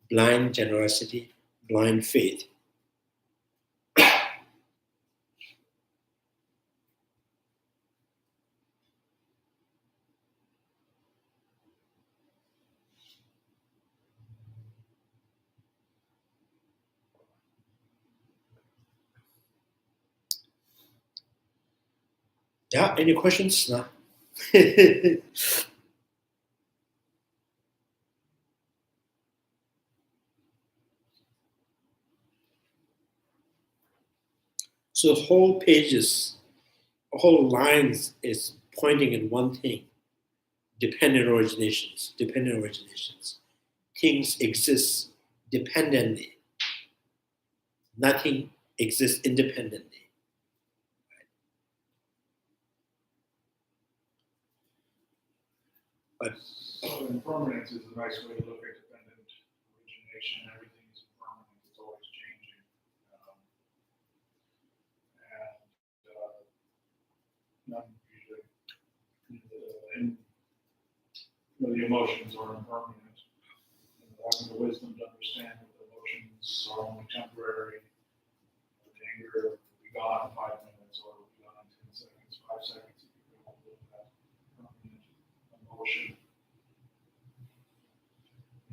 Speaker 4: blind generosity, blind faith, yeah, any questions? No. So whole lines is pointing in one thing, dependent originations. Things exist dependently. Nothing exists independently. But
Speaker 6: so impermanence is a nice way to look at dependent origination. Everything is impermanent, it's always changing. None usually, the emotions are impermanent. Having the wisdom to understand that the emotions are only temporary. The anger will be gone in 5 minutes, or will be gone in 10 seconds, 5 seconds. If you don't live that permanent emotion,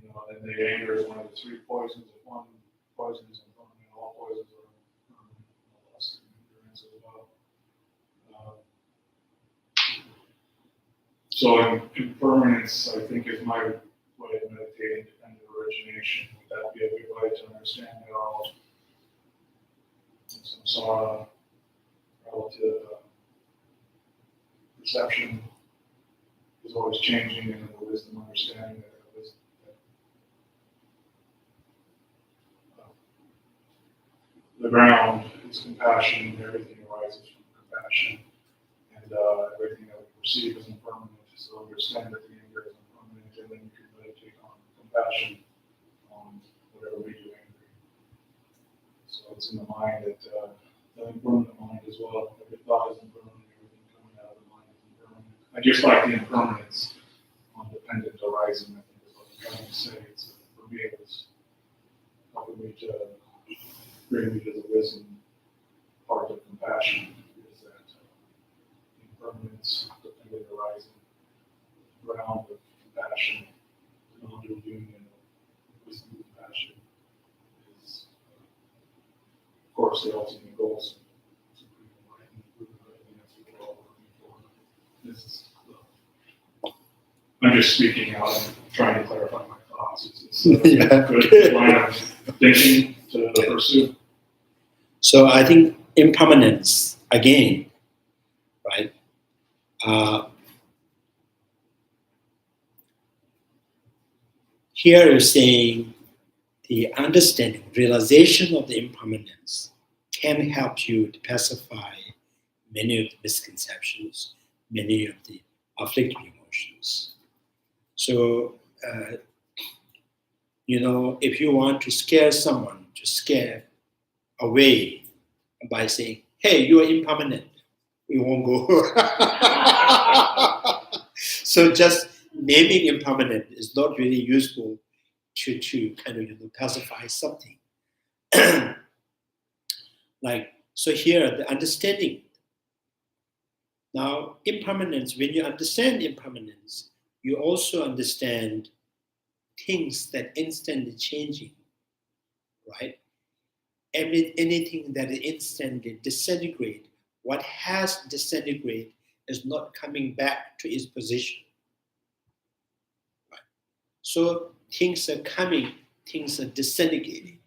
Speaker 6: and the anger is one of the 3 poisons. If one poison is impermanent, all poisons are impermanent. Loss and endurance as well. So impermanence, I think, is my way of meditating dependent origination. Would that be a good way to understand how samsara, relative perception, is always changing, and the wisdom understanding that the ground is compassion, everything arises from compassion, and everything that we perceive is impermanent. So understand that the anger is impermanent, and then you can meditate on compassion on whatever made you angry. So it's in the mind that the impermanent mind as well. Every thought is impermanent, everything coming out of the mind is impermanent. I just like the impermanence on dependent arising, I think is what I'm trying to say. It's, for me, it was helping me to bring me to the wisdom part of compassion, is that impermanence, dependent arising, ground of compassion, non-union of wisdom and compassion is, of course, the ultimate goal. I'm just speaking out and trying to clarify my thoughts. It's a good line of thinking to pursue.
Speaker 4: so I think impermanence again, right? Here you're saying the understanding, realization of the impermanence can help you to pacify many of the misconceptions, many of the afflictive emotions. So, if you want to scare someone, to scare away by saying, hey, you are impermanent, we won't go. So just naming impermanent is not really useful to kind of pacify something. So here, the understanding. Now, impermanence, when you understand impermanence, you also understand things that instantly changing, right? Anything that is instantly disintegrate, what has disintegrated is not coming back to its position. Right? So things are coming, things are disintegrating,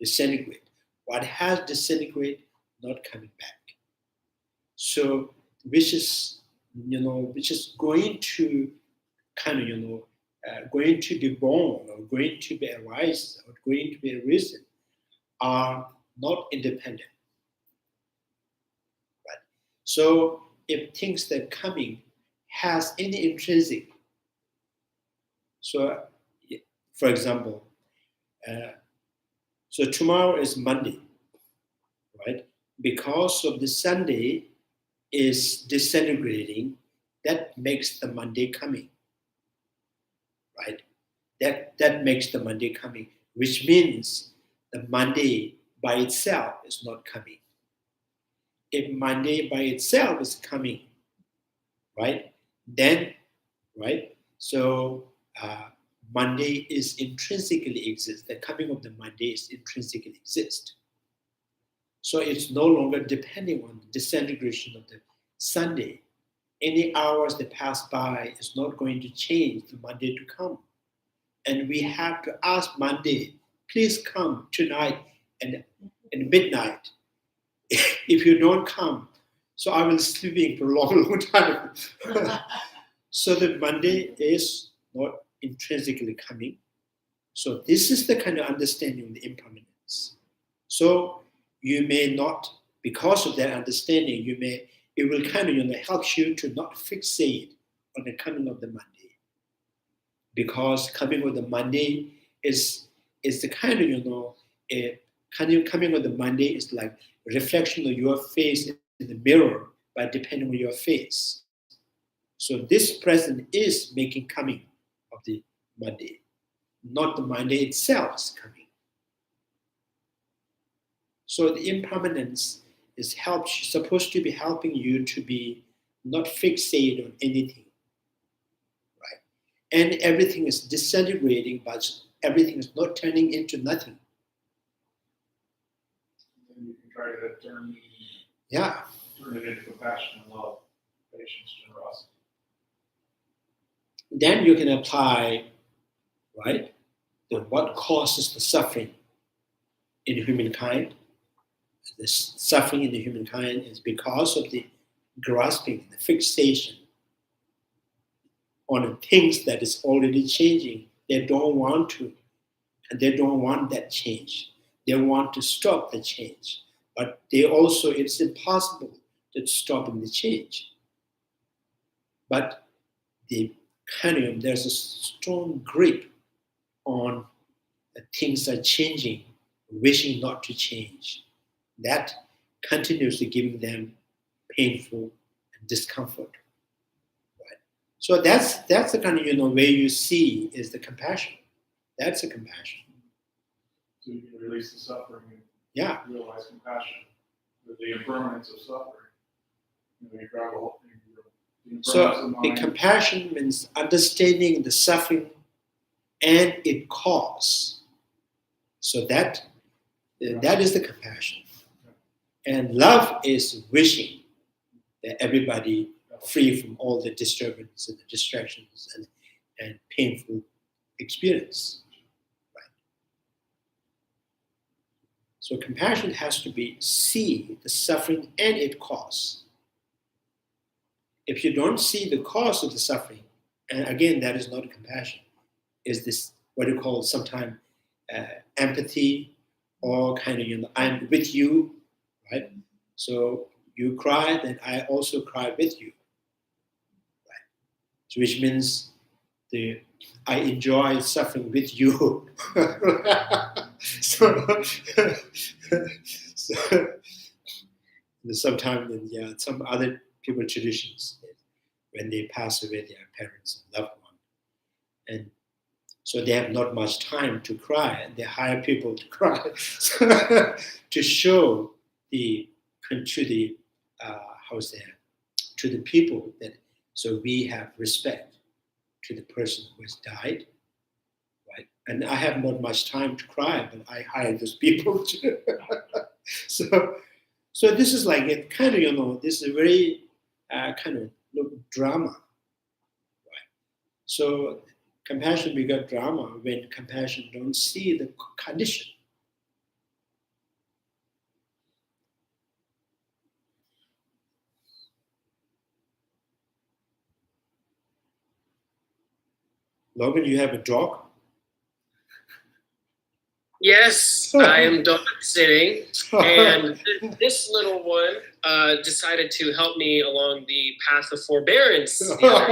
Speaker 4: disintegrate. What has disintegrated, not coming back. So which is going to kind of going to be born or going to be arise or going to be arisen are not independent. Right? So if things that are coming has any intrinsic, so for example, so tomorrow is Monday, right? Because of the Sunday is disintegrating, that makes the Monday coming, right? That makes the Monday coming, which means the Monday by itself is not coming. If Monday by itself is coming, right, then, right, so Monday is intrinsically exists. The coming of the Monday is intrinsically exist. So it's no longer depending on the disintegration of the Sunday. Any hours that pass by is not going to change the Monday to come. And we have to ask Monday, please come tonight and midnight. If you don't come, so I will sleeping for a long, long time. So the Monday is not intrinsically coming. So this is the kind of understanding of the impermanence. So you may not, because of that understanding, it will kind of help you to not fixate on the coming of the Monday. Because coming of the Monday is the kind of coming of the Monday is like a reflection of your face in the mirror by depending on your face. So this present is making coming of the Monday, not the Monday itself is coming. So the impermanence is supposed to be helping you to be not fixated on anything, right? And everything is disintegrating, but everything is not turning into nothing.
Speaker 6: And you can try to turn it into compassion and love, patience, generosity.
Speaker 4: Then you can apply, right, what causes the suffering in humankind. The suffering in the humankind is because of the grasping, the fixation on the things that is already changing. They don't want to, and they don't want that change. They want to stop the change, but it's impossible to stop the change. But there's a strong grip on things are changing, wishing not to change. That continuously giving them painful and discomfort. Right? So that's the kind of way you see is the compassion. That's the compassion.
Speaker 6: So you can release the suffering and realize compassion with the impermanence of suffering. You grab a whole thing.
Speaker 4: So the compassion means understanding the suffering and its cause. So that is the compassion. And love is wishing that everybody free from all the disturbance and the distractions and painful experience. Right? So compassion has to see the suffering and its cause. If you don't see the cause of the suffering, and again, that is not compassion, is this what you call sometimes empathy or kind of, I'm with you, right? So you cry, then I also cry with you, right? So which means I enjoy suffering with you. so sometimes, some other people traditions, when they pass away, their parents and loved one, and so they have not much time to cry, and they hire people to cry to show to the people that so we have respect to the person who has died, right? And I have not much time to cry, but I hire those people to. So this is like it kind of this is a very kind of drama, right? So compassion becomes drama when compassion don't see the condition. Logan, you have a dog?
Speaker 5: Yes, I am dog sitting, and this little one decided to help me along the path of forbearance the other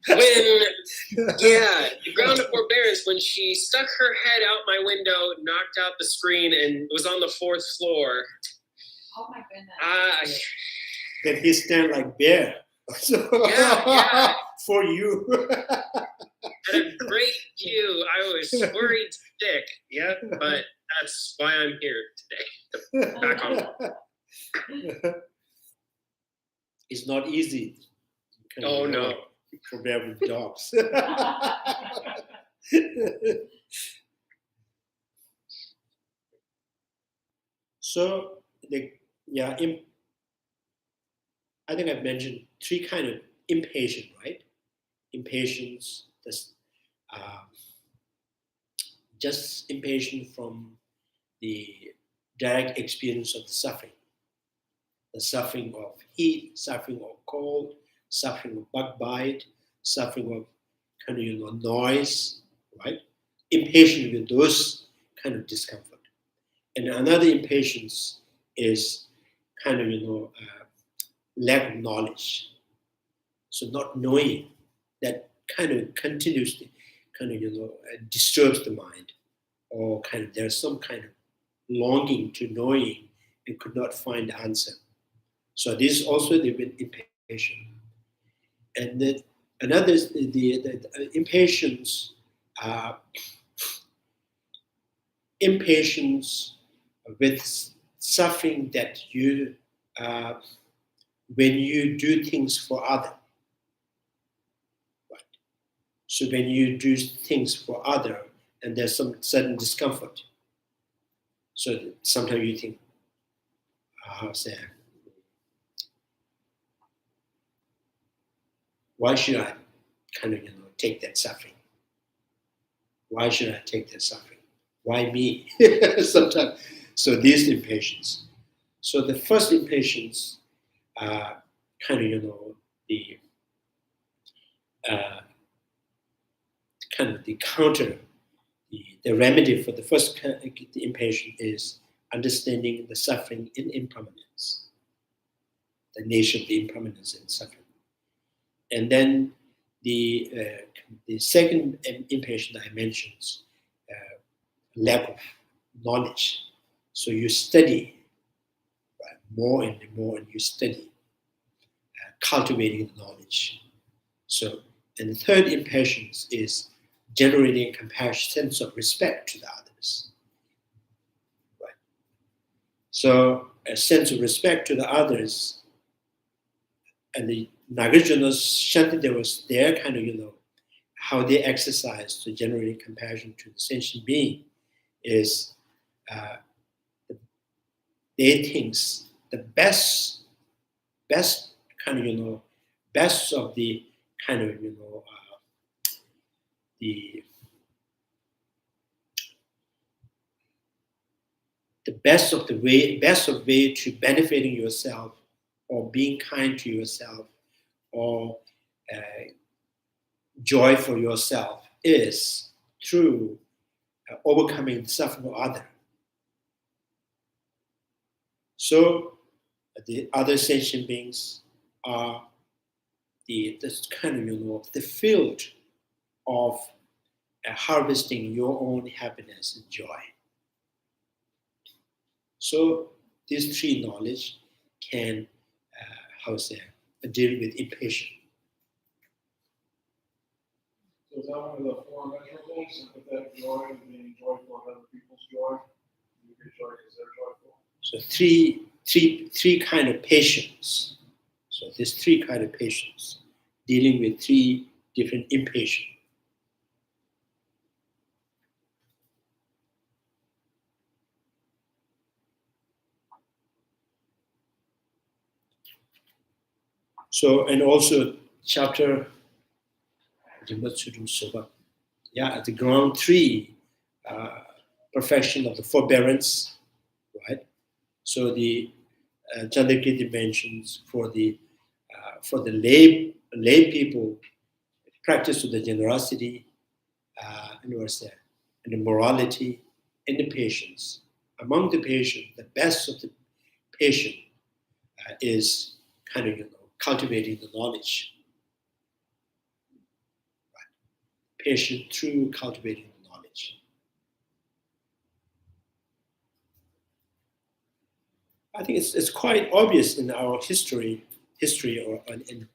Speaker 5: day. The ground of forbearance, when she stuck her head out my window, knocked out the screen, and was on the 4th floor.
Speaker 3: Oh my goodness.
Speaker 4: Then he stand like bear.
Speaker 5: Yeah.
Speaker 4: For you.
Speaker 5: Had a great view. I was worried sick. Yeah, but that's why I'm here today. Back on.
Speaker 4: It's not easy.
Speaker 5: Oh no.
Speaker 4: For bear with dogs. So I think I've mentioned 3 kind of impatience, right? Impatience, just impatient from the direct experience of the suffering. the suffering of heat, suffering of cold, suffering of bug bite, suffering of kind of noise, right? Impatient with those kind of discomfort. And another impatience is kind of lack of knowledge. So not knowing, that kind of continuously kind of disturbs the mind, or kind of there's some kind of longing to knowing and could not find the answer. So this is also the impatient. And then another is the impatience, impatience with suffering that you when you do things for other. Right? So when you do things for other and there's some certain discomfort. So sometimes you think, why should I kind of take that suffering? Why should I take that suffering? Why me? Sometimes. So these impatience. So the first impatience, kind of the kind of the counter, the remedy for the first the impatient is understanding the suffering in impermanence, the nature of the impermanence in suffering. And then the second impatient I mentioned, lack of knowledge. So you study, right, more and more, and you study, cultivating the knowledge. So, and the third impatience is generating compassion, sense of respect to the others. Right. So a sense of respect to the others, and the Nagarjuna's Shantidevas, their kind of how they exercise to generate compassion to the sentient being is they think the best kind of best of the kind of the best of way to benefiting yourself or being kind to yourself or joy for yourself is through overcoming the suffering of others. So the other sentient beings are this kind of the field of harvesting your own happiness and joy. So these three knowledge can, deal with impatience.
Speaker 6: So is that one of the four measurables? Sympathetic joy and being joyful of other people's joy. You get joy because they're joyful.
Speaker 4: So three kind of patience. So there's three kind of patience, dealing with three different impatience. So, and also chapter, at the ground 3, perfection of the forbearance, right? So the Chandrakirti mentions for the lay people, practice of the generosity, and the morality and the patience. Among the patient, the best of the patient is kind of cultivating the knowledge. Right? Patient through cultivating the knowledge. I think it's quite obvious in our history, or in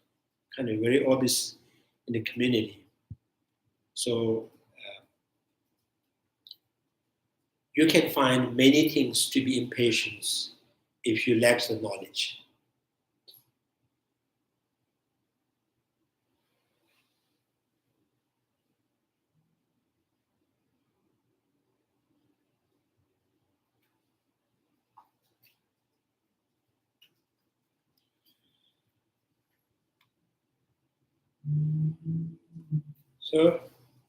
Speaker 4: kind of very obvious in the community. So you can find many things to be impatient if you lack the knowledge. So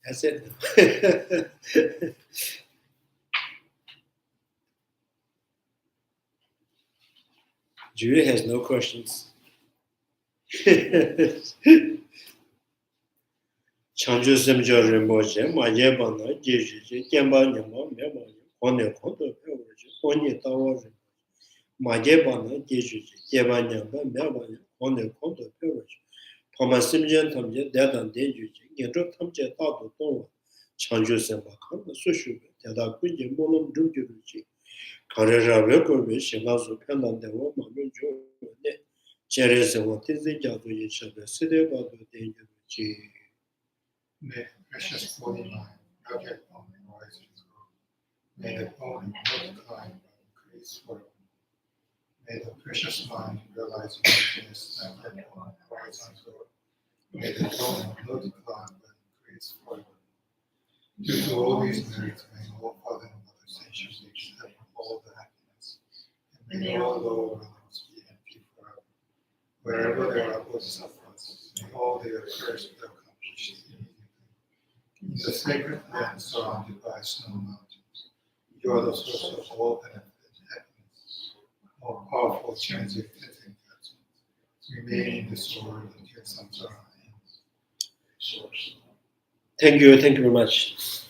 Speaker 4: that's it. Julie has no questions. Chanju semjo rinpoche, ma yeba na jeji je, kenpa nyamba meba je, kone kondo pewa je, konye tawa rinpoche. Ma yeba na jeji je, kenpa nyamba meba je, kone kondo pewa je. Pama simjen tamje, dedan denju je, ngedro tamje tato tongwa. Chanju semba kanda sushuwe, deda kunje molom drumjiru je. Kare rawe korwe, shingazu pendan dewa mamin jo ne. Chere sewa tizi jadu ye shabe, side badu denju je.
Speaker 2: May the precious holy mind project on the horizon grow. May the bone multiply and increase forever. May the precious mind realize emptiness and let on the horizon grow. May the bone multiply and increase forever. Due to all these merits, may all Father and Mother Saints accept all the happiness, and may all lower realms be empty forever. Wherever there are Bodhisattvas, may all their prayers be accomplished immediately. In the sacred land surrounded by snow mountains, you are the source of all benefit and happiness, more powerful transit thinking judgment, remaining the sword until samsara ends. Source.
Speaker 4: Thank you very much.